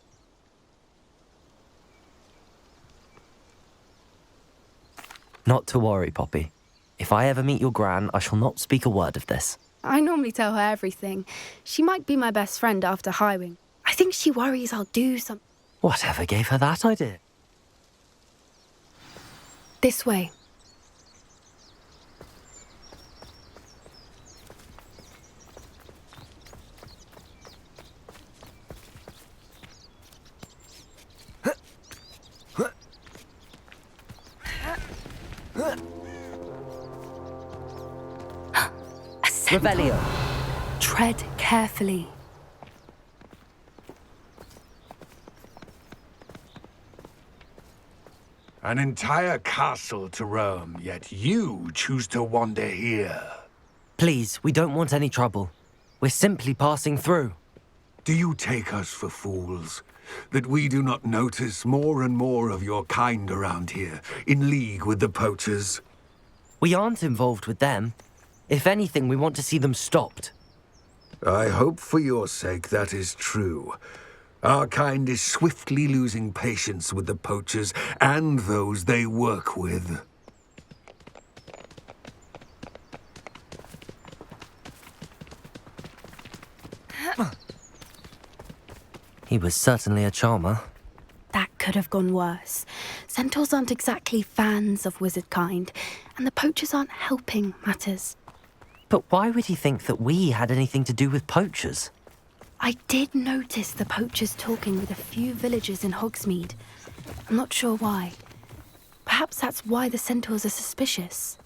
Not to worry, Poppy. If I ever meet your gran, I shall not speak a word of this. I normally tell her everything. She might be my best friend after Highwing. I think she worries I'll do something. Whatever gave her that idea? This way. Revelio. Tread carefully. An entire castle to roam, yet you choose to wander here. Please, we don't want any trouble. We're simply passing through. Do you take us for fools? That we do not notice more and more of your kind around here, in league with the poachers? We aren't involved with them. If anything, we want to see them stopped. I hope for your sake that is true. Our kind is swiftly losing patience with the poachers and those they work with. He was certainly a charmer. That could have gone worse. Centaurs aren't exactly fans of wizard kind, and the poachers aren't helping matters. But why would he think that we had anything to do with poachers? I did notice the poachers talking with a few villagers in Hogsmeade. I'm not sure why. Perhaps that's why the centaurs are suspicious.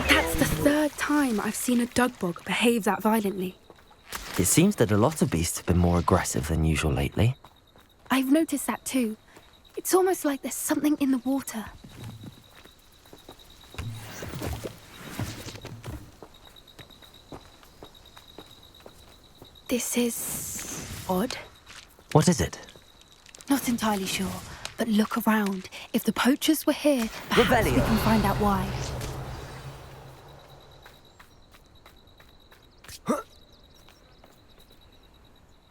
That's the third time I've seen a dugbog behave that violently. It seems that a lot of beasts have been more aggressive than usual lately. I've noticed that too. It's almost like there's something in the water. This is odd. What is it? Not entirely sure, but look around. If the poachers were here, perhaps we can find out why.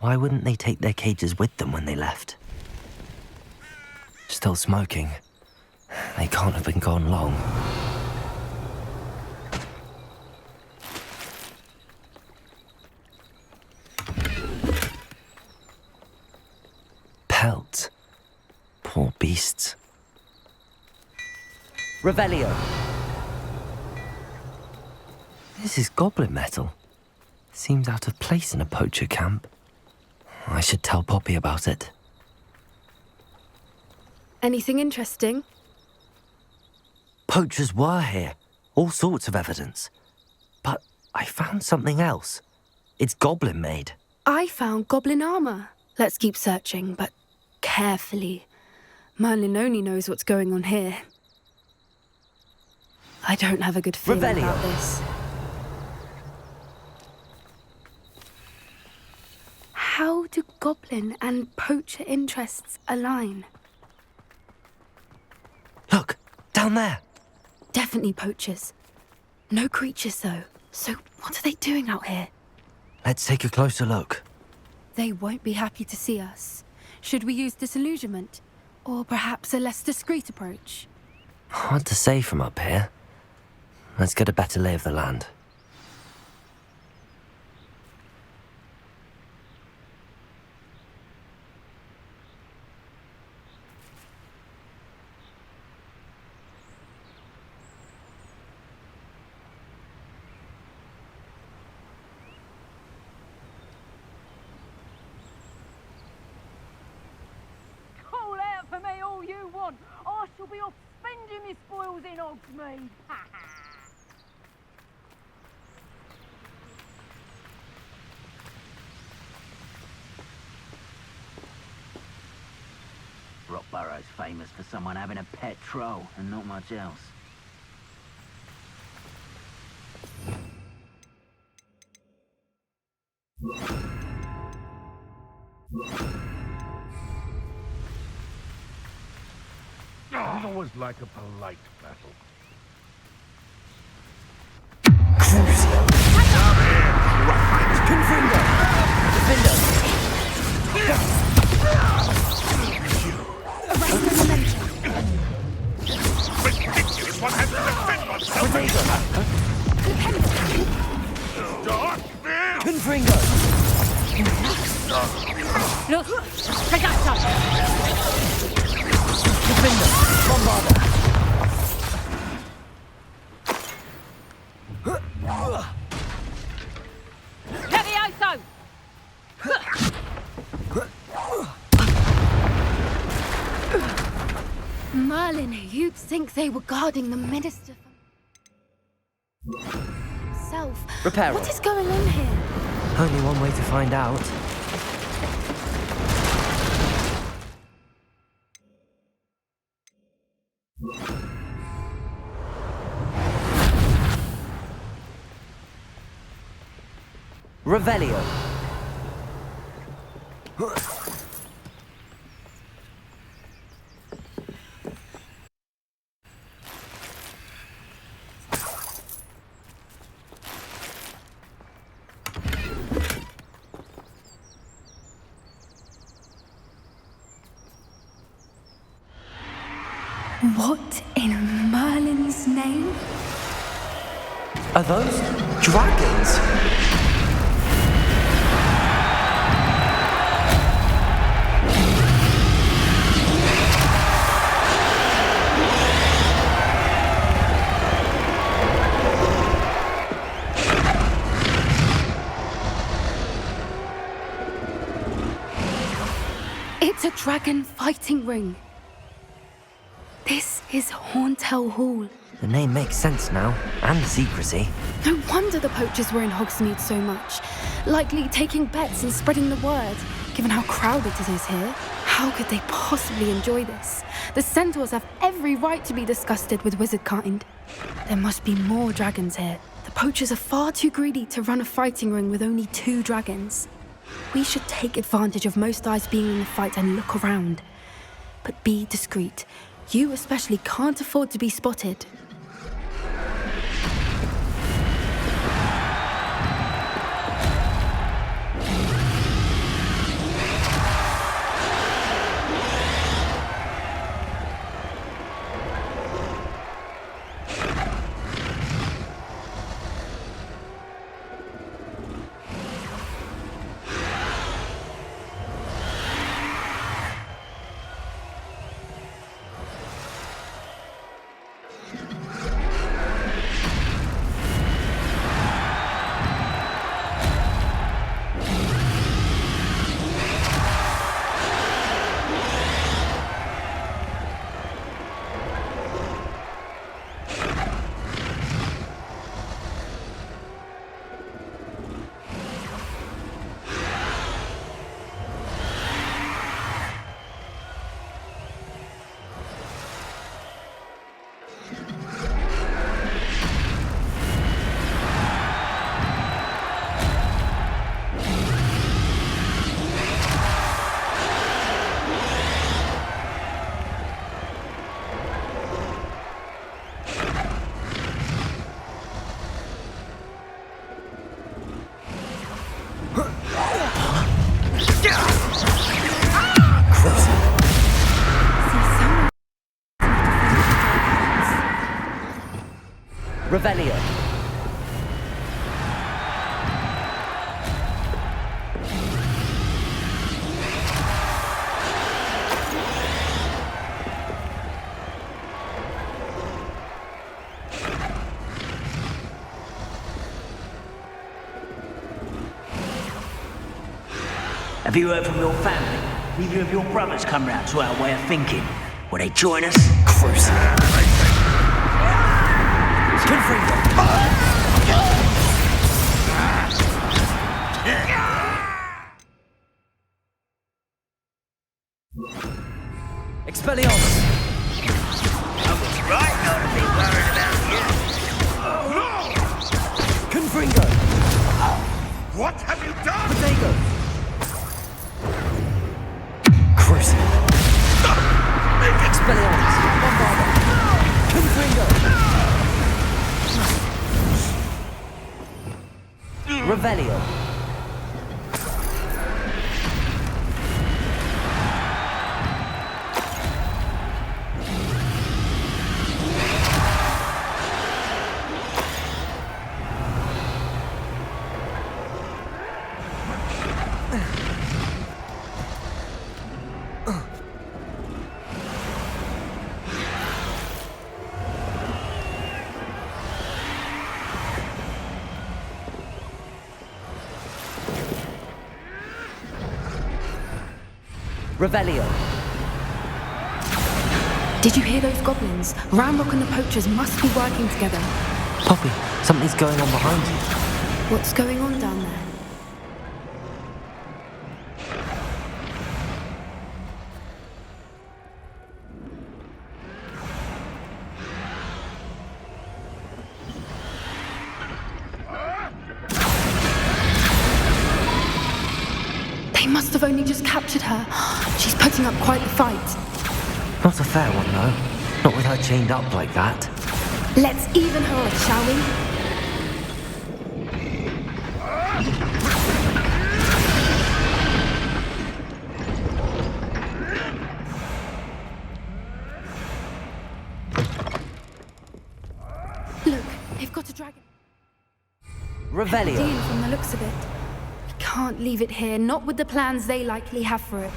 Why wouldn't they take their cages with them when they left? Still smoking. They can't have been gone long. Pelt. Poor beasts. Revelio. This is goblin metal. Seems out of place in a poacher camp. I should tell Poppy about it. Anything interesting? Poachers were here. All sorts of evidence. But I found something else. It's goblin made. I found goblin armor. Let's keep searching, but carefully. Merlin only knows what's going on here. I don't have a good feeling about this. How do goblin and poacher interests align? Look, down there. Definitely poachers. No creatures, though. So what are they doing out here? Let's take a closer look. They won't be happy to see us. Should we use disillusionment? Or perhaps a less discreet approach? Hard to say from up here. Let's get a better lay of the land. Call out for me all you want. I shall be off spending my spoils in Hogsmeade. Rockborough's famous for someone having a pet troll and not much else. I'd always like a polite battle. Ridiculous! One has to defend oneself! Confringo! Look! Ragazzo! Defender! Bombarda! Levioso! Merlin, you'd think they were guarding the minister himself. Reparo. What is going on here? Only one way to find out. Revelio. What in Merlin's name? Are those dragons? It's a dragon fighting ring. This is Hauntel Hall. The name makes sense now, and the secrecy. No wonder the poachers were in Hogsmeade so much. Likely taking bets and spreading the word, given how crowded it is here. How could they possibly enjoy this? The centaurs have every right to be disgusted with wizard kind. There must be more dragons here. The poachers are far too greedy to run a fighting ring with only 2 dragons. We should take advantage of most eyes being in the fight and look around. But be discreet. You especially can't afford to be spotted. Revelio. Have you heard from your family? Neither of your brothers come round to our way of thinking. Will they join us? Cruise. Confringo. Expelliarmus. I was right not to be worried about you. Confringo. What have you done? Potato. Cruising. Expelliarmus. Bombarda. Confringo. Revelio. Revelio. Did you hear those goblins? Ranrock and the poachers must be working together. Poppy, something's going on behind you. What's going on down there? They must have only just captured her. She's putting up quite the fight. Not a fair one, though. Not with her chained up like that. Let's even her, shall we? Look, they've got a dragon. Revelio. Deal from the looks of it. We can't leave it here, not with the plans they likely have for it.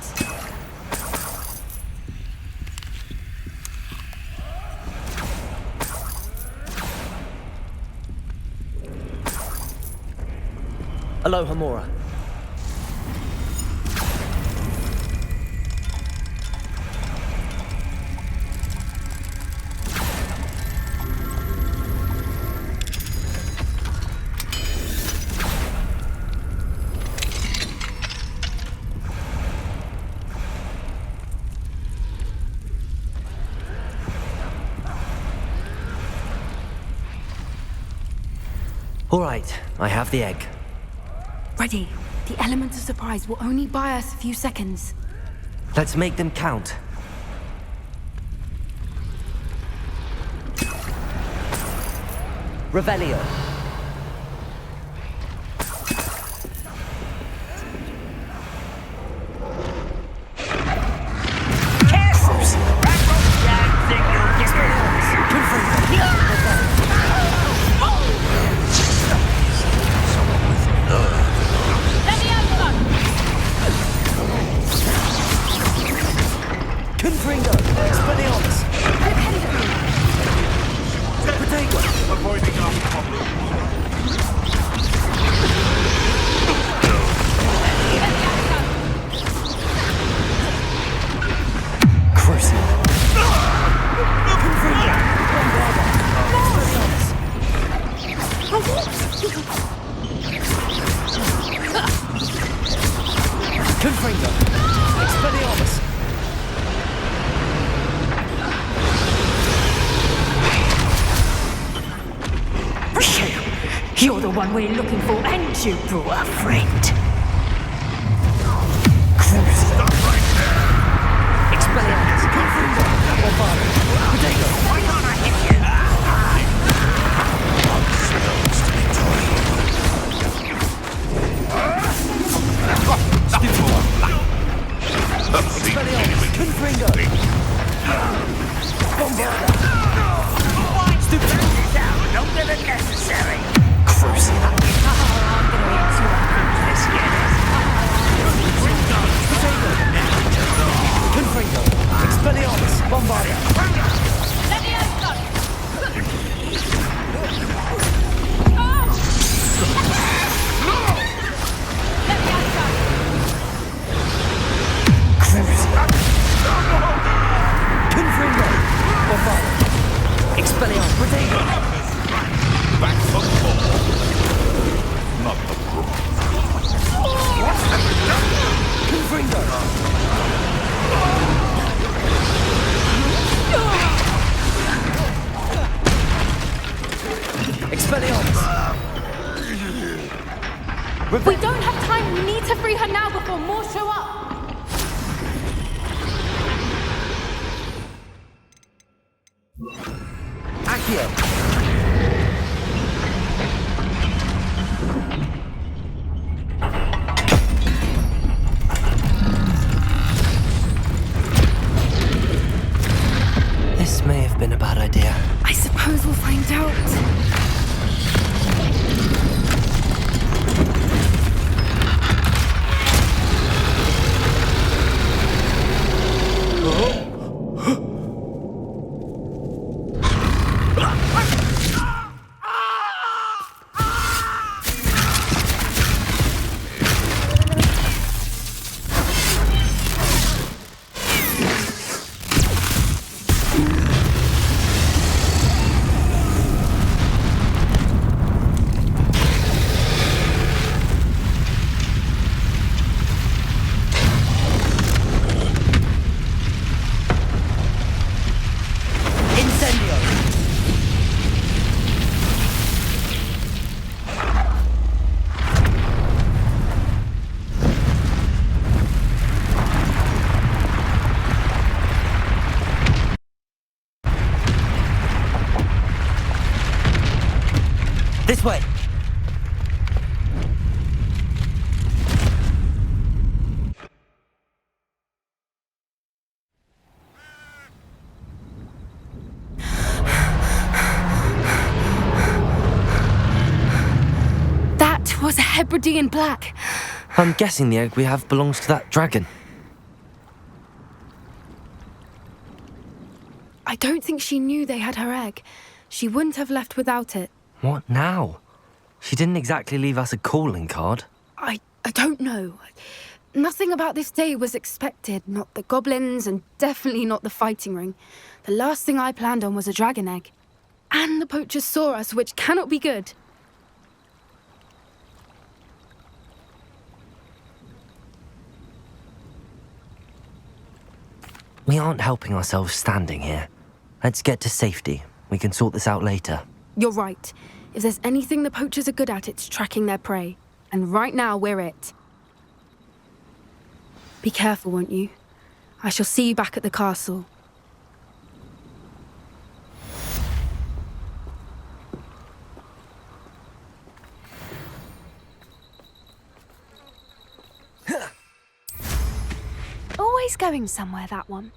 Aloha Mora. All right, I have the egg. Ready. The element of surprise will only buy us a few seconds. Let's make them count. Revelio. You're the one we're looking for, and you brought a friend. Stop right there! Expelliarmus. Bombarda. Potato. Why can't I hit you? Spells to be Expelliarmus. Confringo. Bombarda. Stupid. longer than necessary. Cruising. Let's get it. Confringo. Expelliarmus. Bombardier. Confringo. Bombardier. Expelliarmus. Protego. Back for more. Not the proof. Confringo. Expelliarmus. We don't have time. We need to free her now before more show up. Accio. This may have been a bad idea. I suppose we'll find out. This way. That was a Hebridean black. I'm guessing the egg we have belongs to that dragon. I don't think she knew they had her egg. She wouldn't have left without it. What now? She didn't exactly leave us a calling card. I don't know. Nothing about this day was expected. Not the goblins, and definitely not the fighting ring. The last thing I planned on was a dragon egg. And the poachers saw us, which cannot be good. We aren't helping ourselves standing here. Let's get to safety. We can sort this out later. You're right. If there's anything the poachers are good at, it's tracking their prey. And right now, we're it. Be careful, won't you? I shall see you back at the castle. Always going somewhere, that one.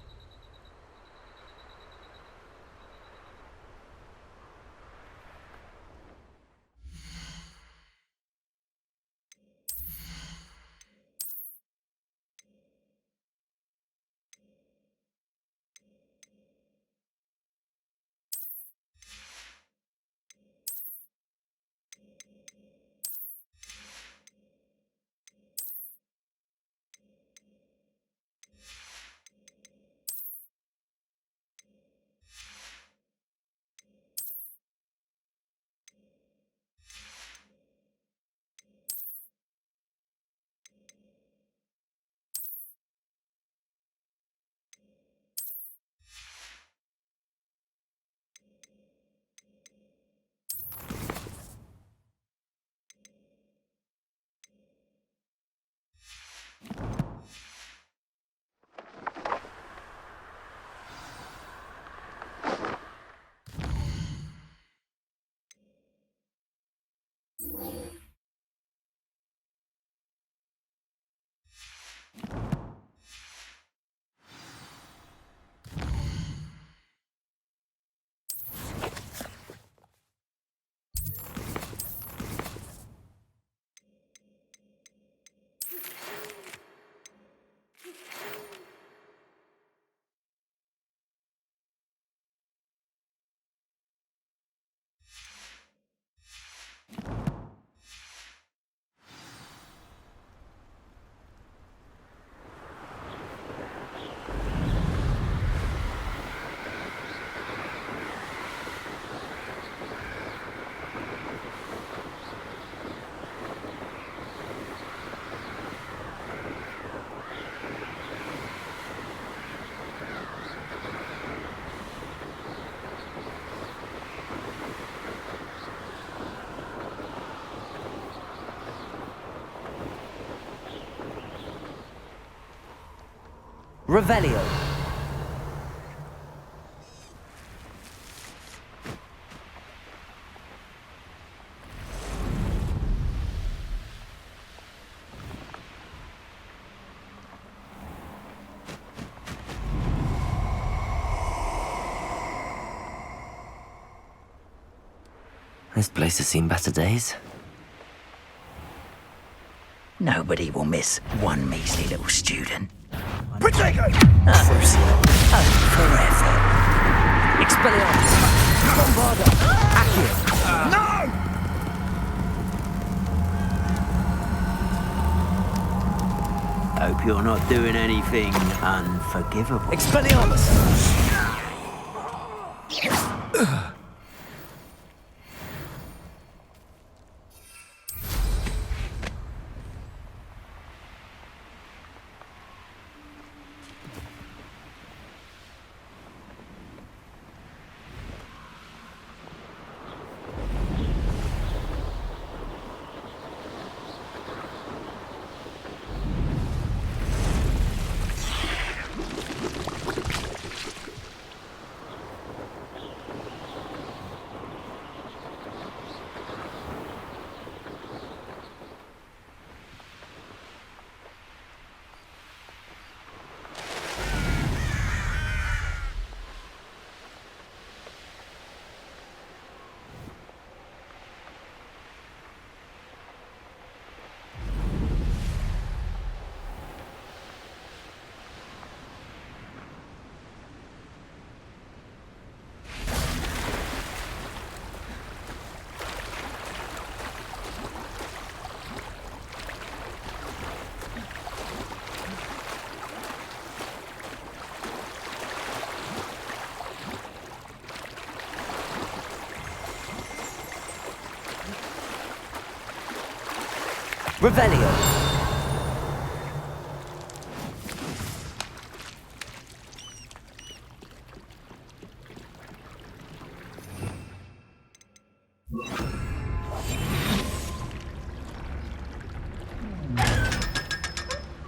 Revelio. This place has seen better days. Nobody will miss one measly little student. Protego! Crucio. Oh, forever. Expelliarmus! Bombarda! Accio! No! Hope you're not doing anything unforgivable. Expelliarmus! Revelio.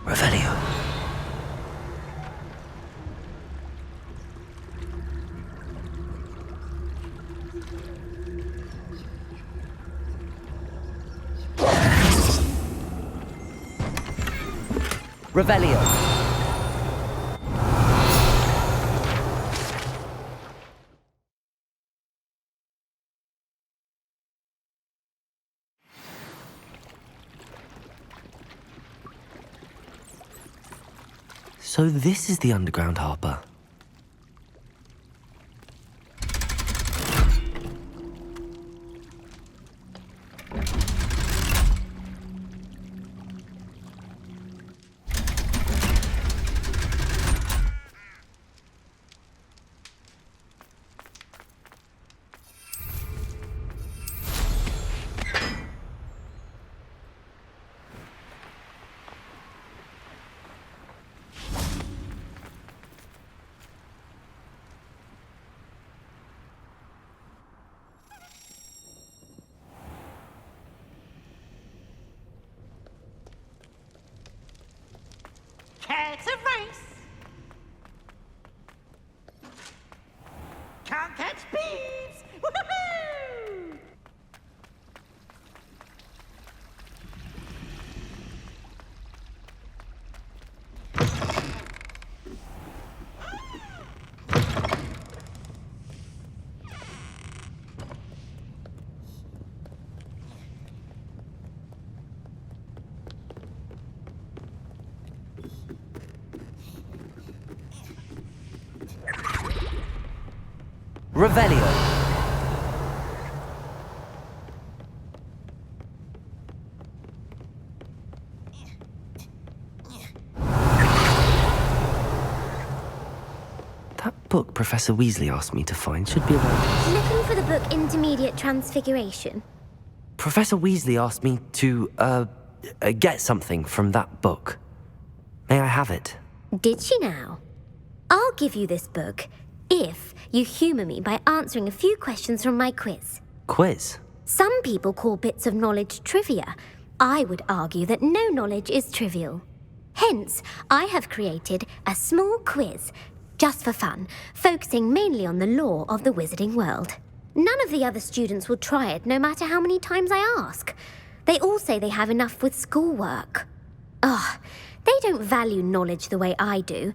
Revelio. Revelio. So this is the underground harbour. Cats of race. Can't catch thieves. Woohoo! Revelio. That book Professor Weasley asked me to find should be around. Looking for the book Intermediate Transfiguration? Professor Weasley asked me to, get something from that book. May I have it? Did she now? I'll give you this book if you humour me by answering a few questions from my quiz. Quiz? Some people call bits of knowledge trivia. I would argue that no knowledge is trivial. Hence, I have created a small quiz, just for fun, focusing mainly on the lore of the wizarding world. None of the other students will try it, no matter how many times I ask. They all say they have enough with schoolwork. Ugh, they don't value knowledge the way I do.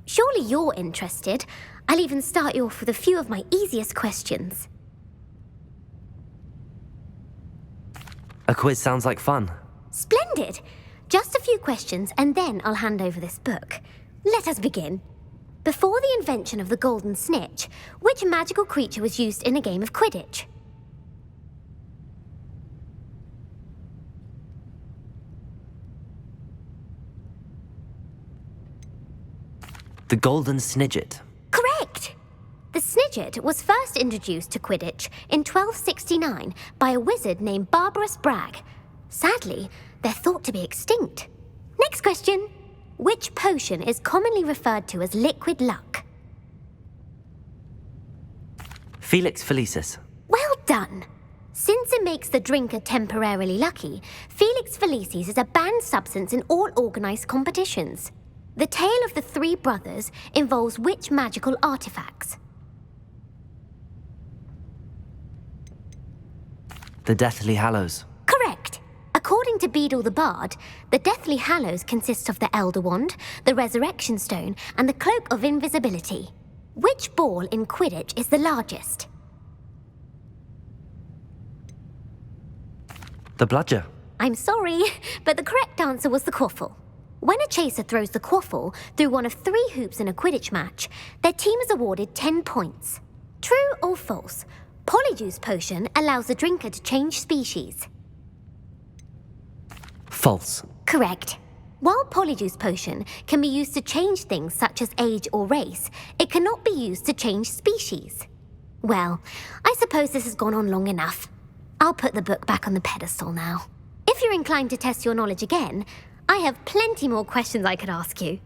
Surely you're interested. I'll even start you off with a few of my easiest questions. A quiz sounds like fun. Splendid! Just a few questions, and then I'll hand over this book. Let us begin. Before the invention of the golden snitch, which magical creature was used in a game of Quidditch? The Golden Snidget. Correct! The Snidget was first introduced to Quidditch in 1269 by a wizard named Barbarous Bragg. Sadly, they're thought to be extinct. Next question. Which potion is commonly referred to as liquid luck? Felix Felicis. Well done! Since it makes the drinker temporarily lucky, Felix Felicis is a banned substance in all organised competitions. The tale of the three brothers involves which magical artifacts? The Deathly Hallows. Correct. According to Beadle the Bard, the Deathly Hallows consists of the Elder Wand, the Resurrection Stone, and the Cloak of Invisibility. Which ball in Quidditch is the largest? The Bludger. I'm sorry, but the correct answer was the quaffle. When a chaser throws the quaffle through one of 3 hoops in a Quidditch match, their team is awarded 10 points. True or false? Polyjuice Potion allows the drinker to change species. False. Correct. While Polyjuice Potion can be used to change things such as age or race, it cannot be used to change species. Well, I suppose this has gone on long enough. I'll put the book back on the pedestal now. If you're inclined to test your knowledge again, I have plenty more questions I could ask you.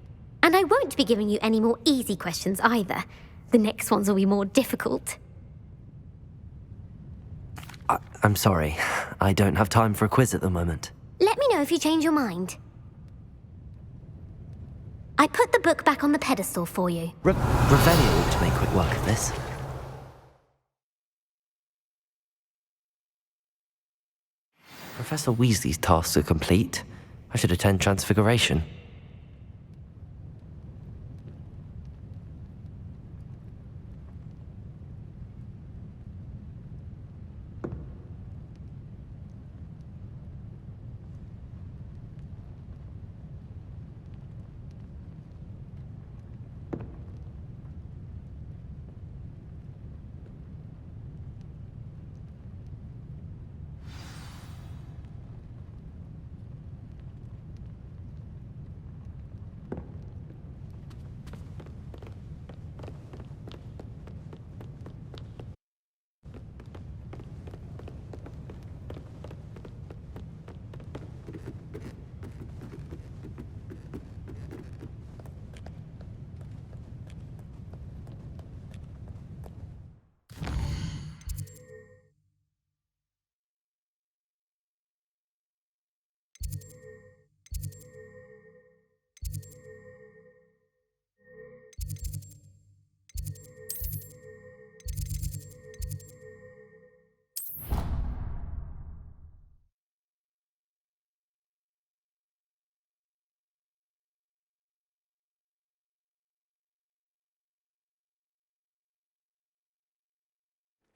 And I won't be giving you any more easy questions either. The next ones will be more difficult. I'm sorry. I don't have time for a quiz at the moment. Let me know if you change your mind. I put the book back on the pedestal for you. Revelio ought to make quick work of this. Professor Weasley's tasks are complete. I should attend Transfiguration.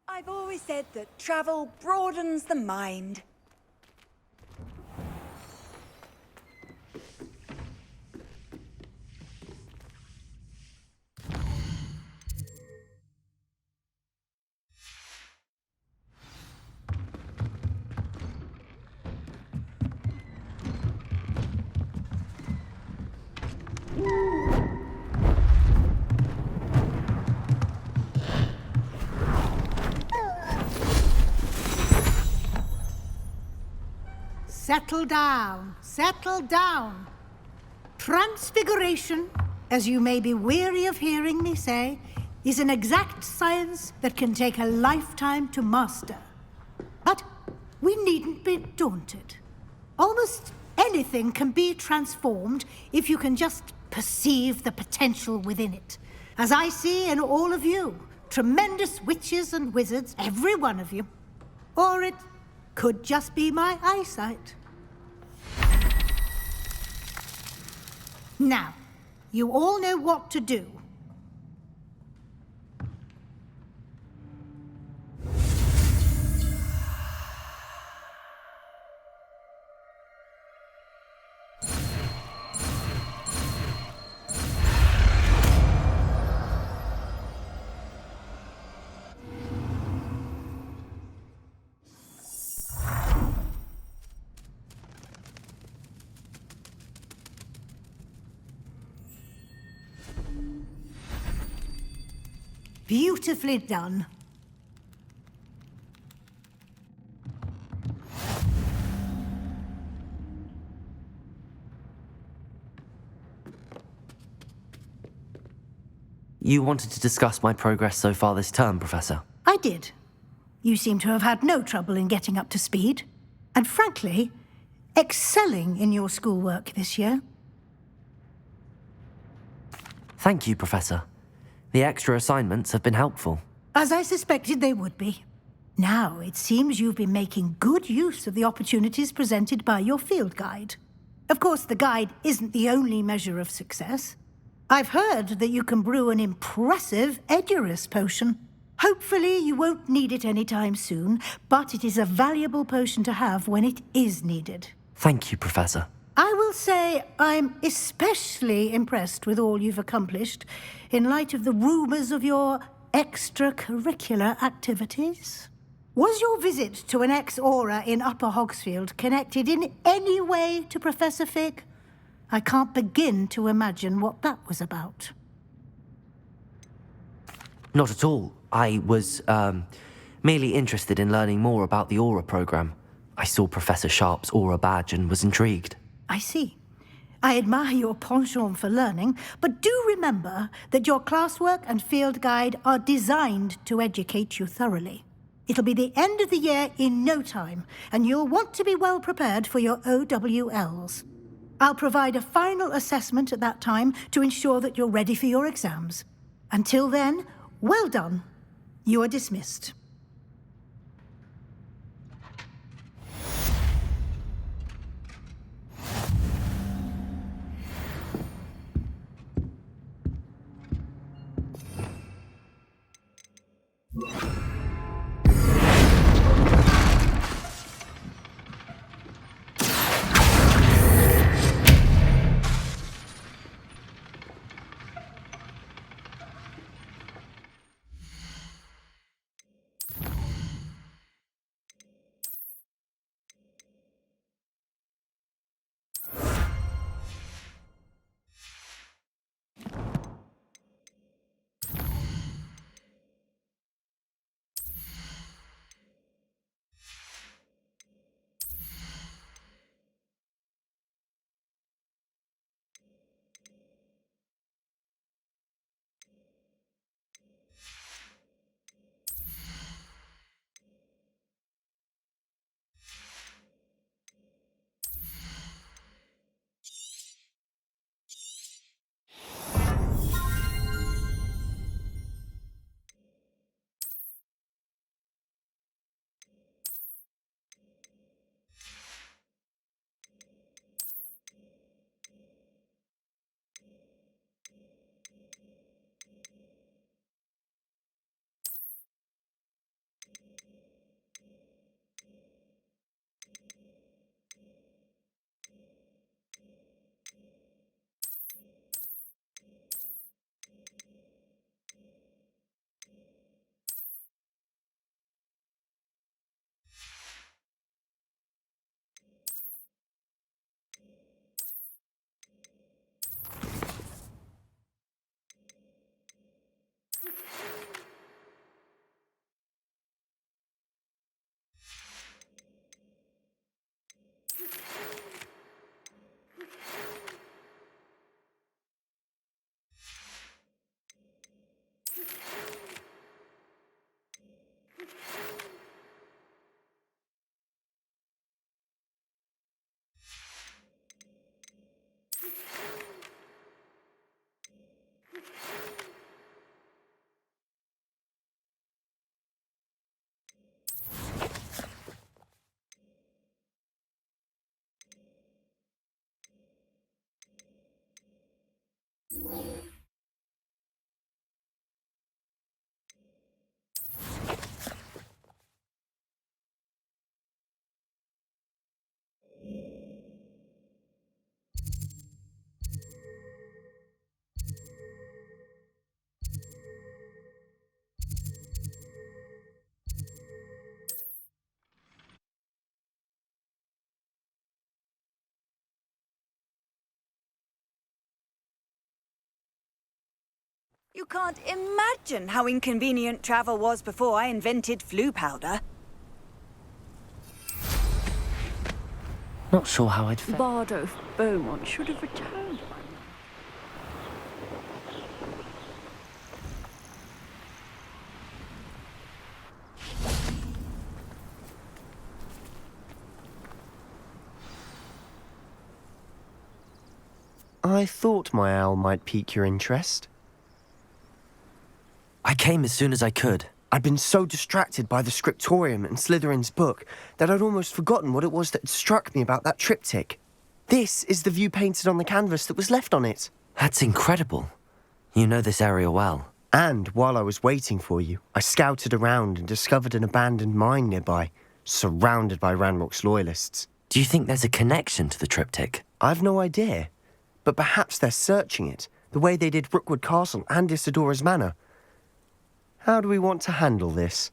I've always said that travel broadens the mind. Settle down, settle down. Transfiguration, as you may be weary of hearing me say, is an exact science that can take a lifetime to master. But we needn't be daunted. Almost anything can be transformed if you can just perceive the potential within it. As I see in all of you, tremendous witches and wizards, every one of you. Or it could just be my eyesight. Now, you all know what to do. Beautifully done. You wanted to discuss my progress so far this term, Professor? I did. You seem to have had no trouble in getting up to speed. And frankly, excelling in your schoolwork this year. Thank you, Professor. The extra assignments have been helpful. As I suspected they would be. Now, it seems you've been making good use of the opportunities presented by your field guide. Of course, the guide isn't the only measure of success. I've heard that you can brew an impressive Edurus potion. Hopefully, you won't need it anytime soon, but it is a valuable potion to have when it is needed. Thank you, Professor. I will say I'm especially impressed with all you've accomplished in light of the rumors of your extracurricular activities. Was your visit to an ex-aura in Upper Hogsfield connected in any way to Professor Fig? I can't begin to imagine what that was about. Not at all. I was, merely interested in learning more about the Aura program. I saw Professor Sharp's Aura badge and was intrigued. I see. I admire your penchant for learning, but do remember that your classwork and field guide are designed to educate you thoroughly. It'll be the end of the year in no time, and you'll want to be well prepared for your OWLs. I'll provide a final assessment at that time to ensure that you're ready for your exams. Until then, well done. You are dismissed. You can't imagine how inconvenient travel was before I invented flu powder. Not sure how I'd Bardo Beaumont should have returned. I thought my owl might pique your interest. I came as soon as I could. I'd been so distracted by the scriptorium and Slytherin's book that I'd almost forgotten what it was that struck me about that triptych. This is the view painted on the canvas that was left on it. That's incredible. You know this area well. And while I was waiting for you, I scouted around and discovered an abandoned mine nearby, surrounded by Ranrock's loyalists. Do you think there's a connection to the triptych? I've no idea, but perhaps they're searching it, the way they did Rookwood Castle and Isidora's Manor. How do we want to handle this?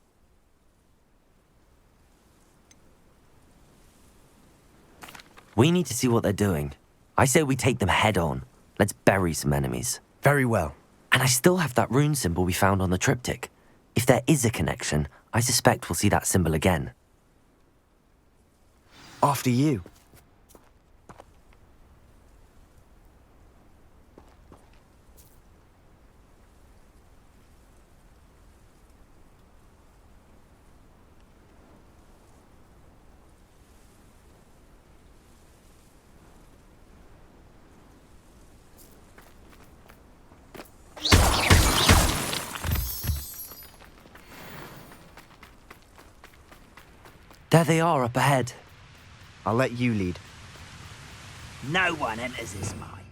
We need to see what they're doing. I say we take them head on. Let's bury some enemies. Very well. And I still have that rune symbol we found on the triptych. If there is a connection, I suspect we'll see that symbol again. After you. There they are up ahead. I'll let you lead. No one enters this mine.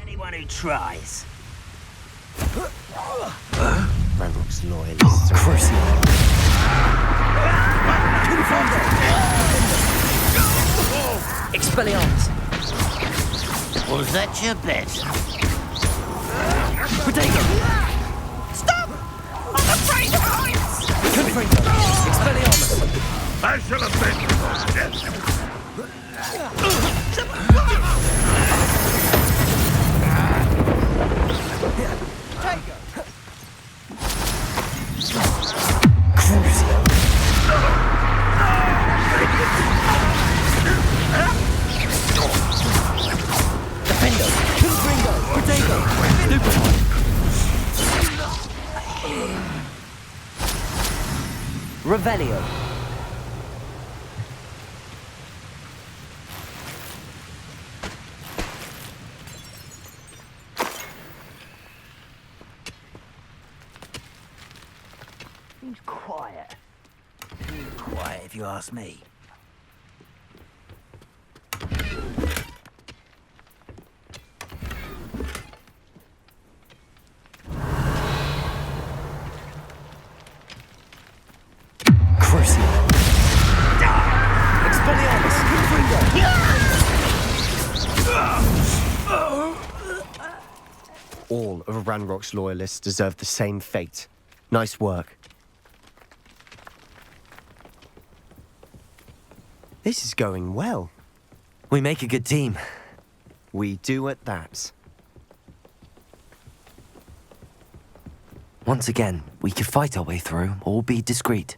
Anyone who tries. Ranrock's loyalists. Expelliarmus! Was that your bet? Potato! Stop! I'm afraid of heights! Confringo! Expelliarmus! I shall avenge your death. Crucio! Defendo! Confringo! Potato! Stupefy! Revelio. Seems quiet. Too quiet if you ask me. All of Ranrock's loyalists deserve the same fate. Nice work. This is going well. We make a good team. We do at that. Once again, we could fight our way through or be discreet.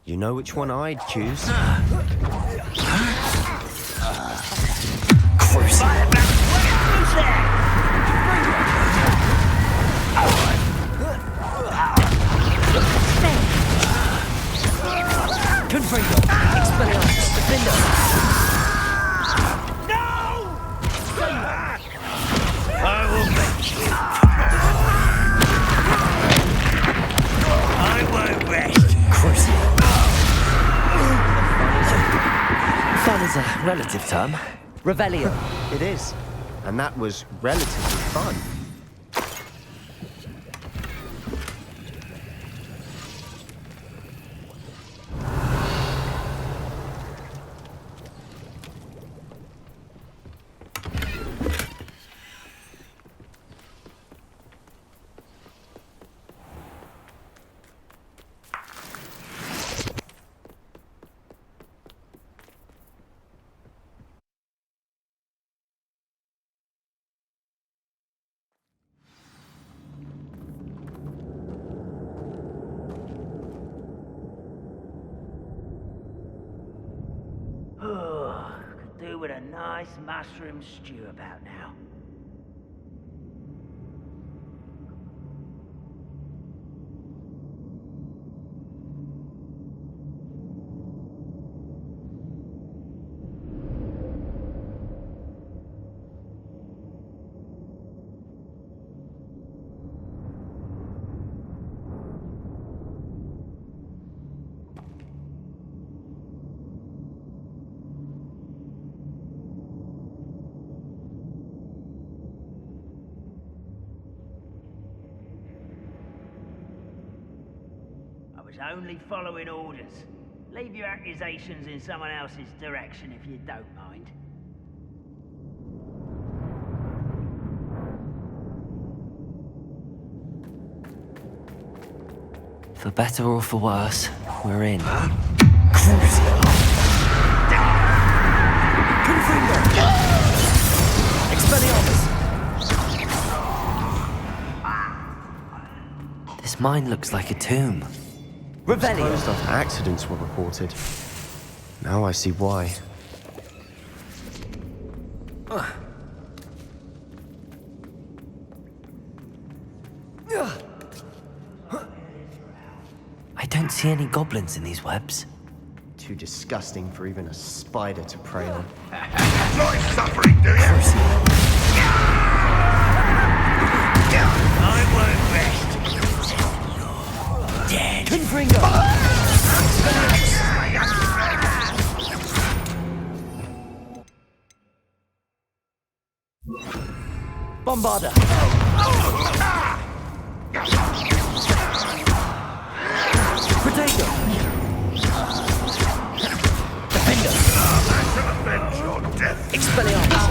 You know which one I'd choose. Confringo! Expelliarmus! Defendo! is a relative term. Revelio. It is. And that was relatively fun. Could do with a nice mushroom stew about now. Only following orders. Leave your accusations in someone else's direction if you don't mind. For better or for worse, we're in. This mine looks like a tomb. Rebellion! Closed after accidents were reported. Now I see why. I don't see any goblins in these webs. Too disgusting for even a spider to prey on. Enjoy suffering, do you? I won't rest. Dead. Bombarder! Potato! Defender! I shall avenge your death. Expelliarmus!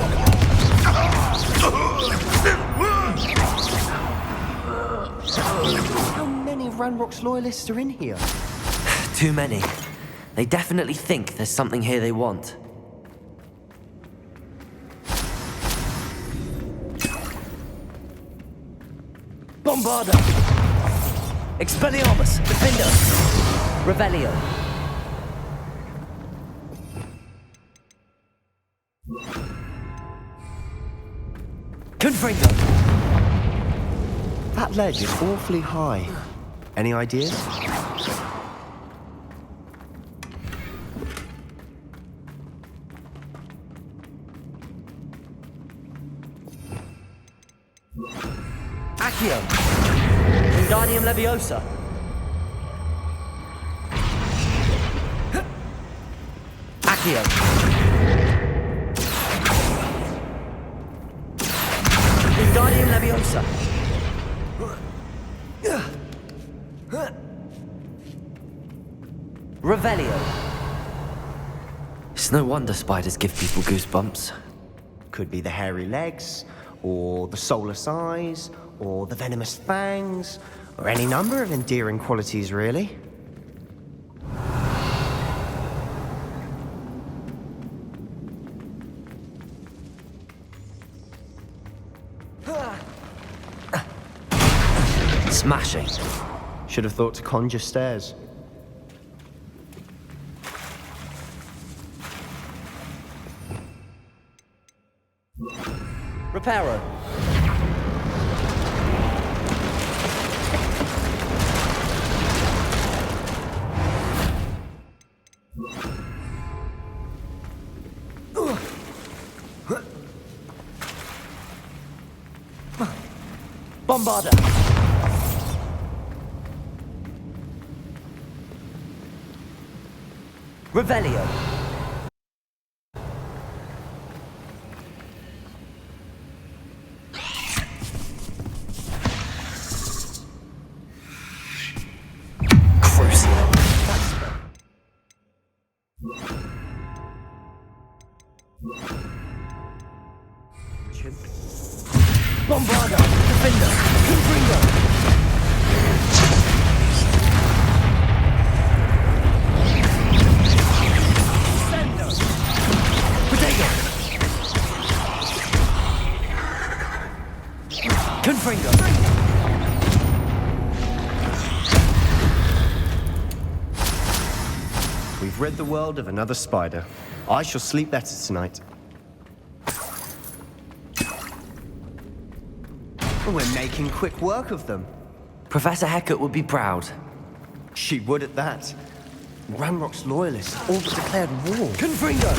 How many of Ranrock's loyalists are in here? Too many. They definitely think there's something here they want. Bombarder! Expelliarmus! Defender! Revelio! Confringo! That ledge is awfully high. Any ideas? Accio! Wingardium Leviosa! Accio! Wingardium Leviosa! Revelio! It's no wonder spiders give people goosebumps. Could be the hairy legs, or the soulless eyes, or the venomous fangs, or any number of endearing qualities, really. Smashing. Should have thought to conjure stairs. Reparo. Bombarder. Revelio. Bombarder! Defender! Confringo! Confringo! We've rid the world of another spider. I shall sleep better tonight. We're making quick work of them. Professor Hecat would be proud. She would at that. Ranrock's loyalists all but declared war. Confringo!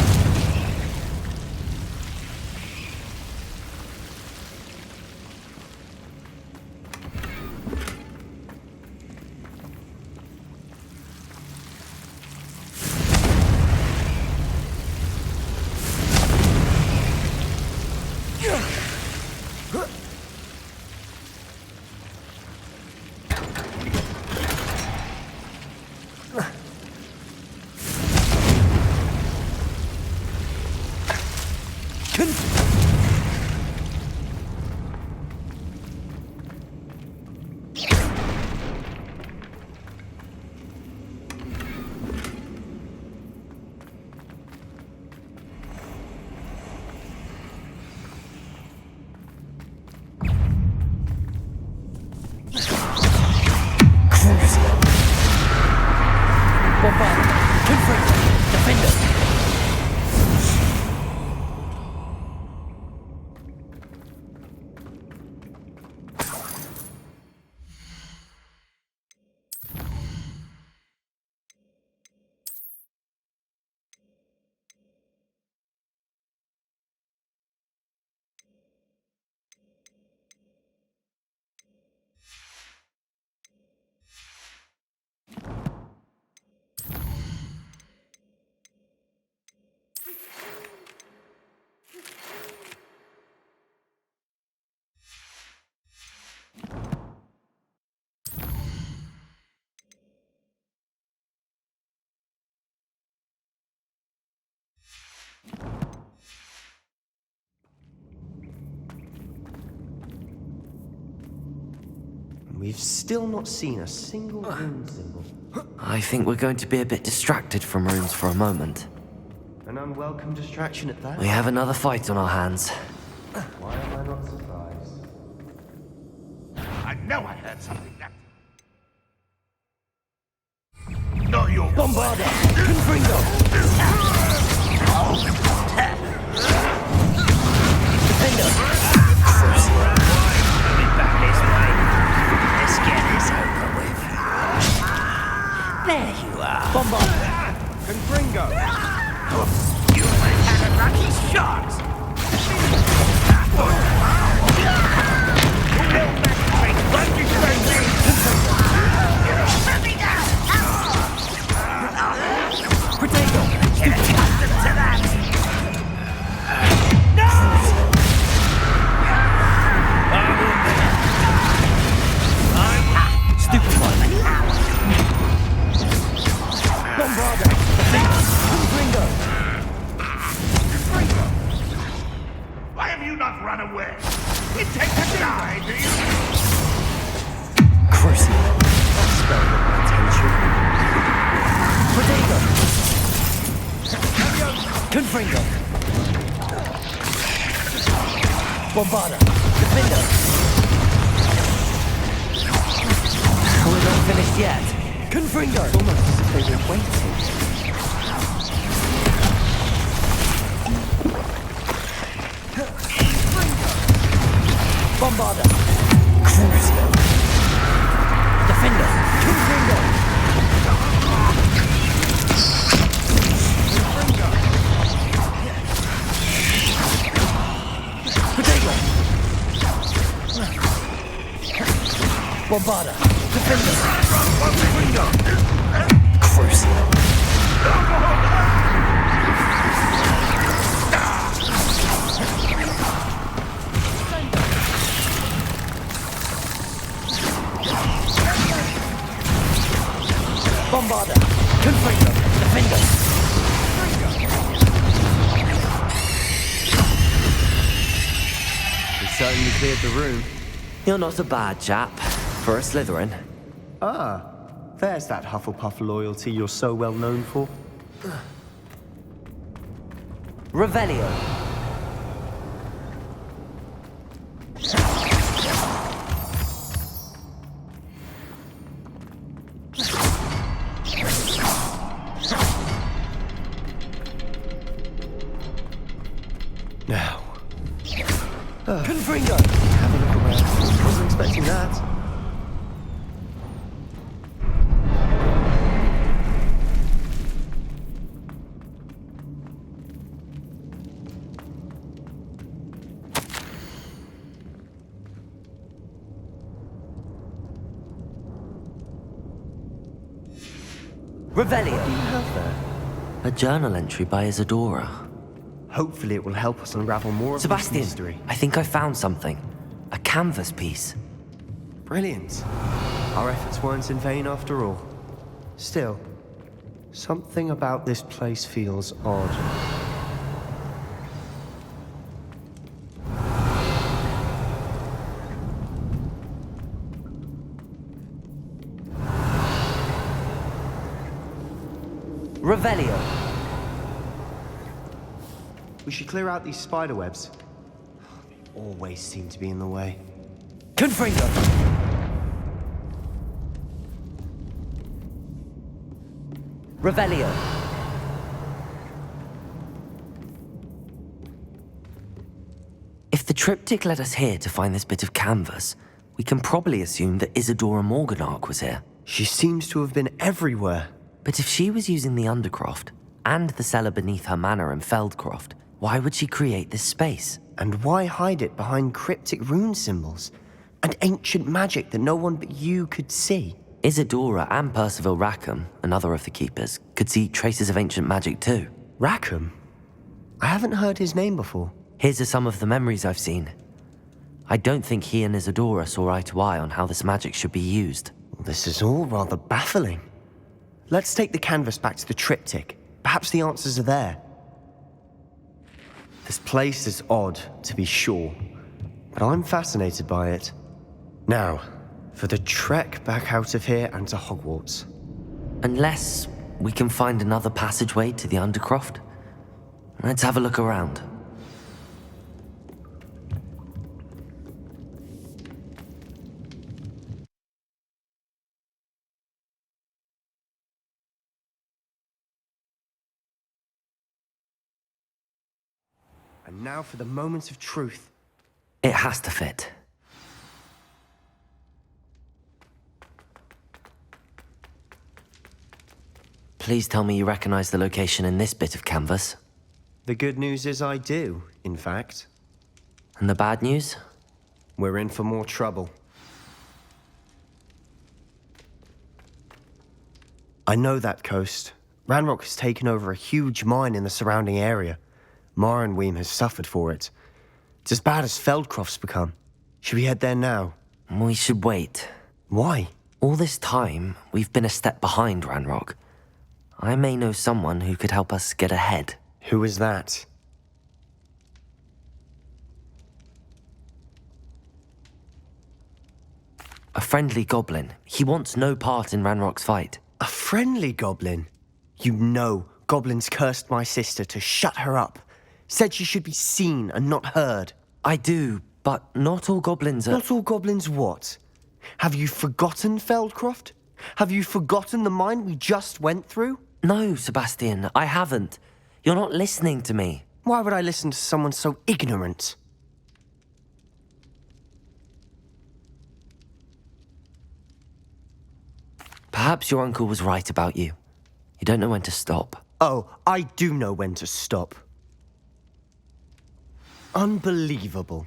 We've still not seen a single rune symbol. I think we're going to be a bit distracted from runes for a moment. An unwelcome distraction at that. We have another fight on our hands. Why am I not surprised? I know I heard something that... Not your... Bombarder! Confringo! Defender! Coming back this way. Let's get this over with. There you are. Bombarder! Confringo! You had a lucky shot! Potato! Get accustomed to that! No! Stupefy! Bombarder! Confringo! Why have you not run away? It takes a die, do you? Crucible. That spell got my attention. Potato! Confringo! Bombarder! Defender! We're not finished yet. Confringo! Almost as if they were waiting. Bombarder! Crucio! Defender! Confringo! Potato! Bombarder! Defender! Crucio! Bombarder! Confringo! Defender! certainly cleared the room. You're not a bad chap for a Slytherin. Ah, there's that Hufflepuff loyalty you're so well known for. Revelio. Now. Confringo! Have a look around. Wasn't expecting that. Revelio. What do you have there? A journal entry by Isadora. Hopefully it will help us unravel more of this Sebastian, mystery. I think I found something. A canvas piece. Brilliant. Our efforts weren't in vain after all. Still, something about this place feels odd. Revelio. We should clear out these spider webs. They always seem to be in the way. Confringo. Revelio. If the triptych led us here to find this bit of canvas, we can probably assume that Isadora Morganach was here. She seems to have been everywhere. But if she was using the Undercroft and the cellar beneath her manor in Feldcroft, why would she create this space? And why hide it behind cryptic rune symbols and ancient magic that no one but you could see? Isadora and Percival Rackham, another of the keepers, could see traces of ancient magic too. Rackham? I haven't heard his name before. Here are some of the memories I've seen. I don't think he and Isadora saw eye to eye on how this magic should be used. This is all rather baffling. Let's take the canvas back to the triptych. Perhaps the answers are there. This place is odd, to be sure, but I'm fascinated by it. Now, for the trek back out of here and to Hogwarts. Unless we can find another passageway to the Undercroft. Let's have a look around. And now for the moment of truth. It has to fit. Please tell me you recognize the location in this bit of canvas. The good news is I do, in fact. And the bad news? We're in for more trouble. I know that coast. Ranrock has taken over a huge mine in the surrounding area. Marrenweem has suffered for it. It's as bad as Feldcroft's become. Should we head there now? We should wait. Why? All this time, we've been a step behind Ranrock. I may know someone who could help us get ahead. Who is that? A friendly goblin. He wants no part in Ranrock's fight. A friendly goblin? You know, goblins cursed my sister to shut her up. Said she should be seen and not heard. I do, but not all goblins are... Not all goblins what? Have you forgotten Feldcroft? Have you forgotten the mine we just went through? No, Sebastian, I haven't. You're not listening to me. Why would I listen to someone so ignorant? Perhaps your uncle was right about you. You don't know when to stop. Oh, I do know when to stop. Unbelievable.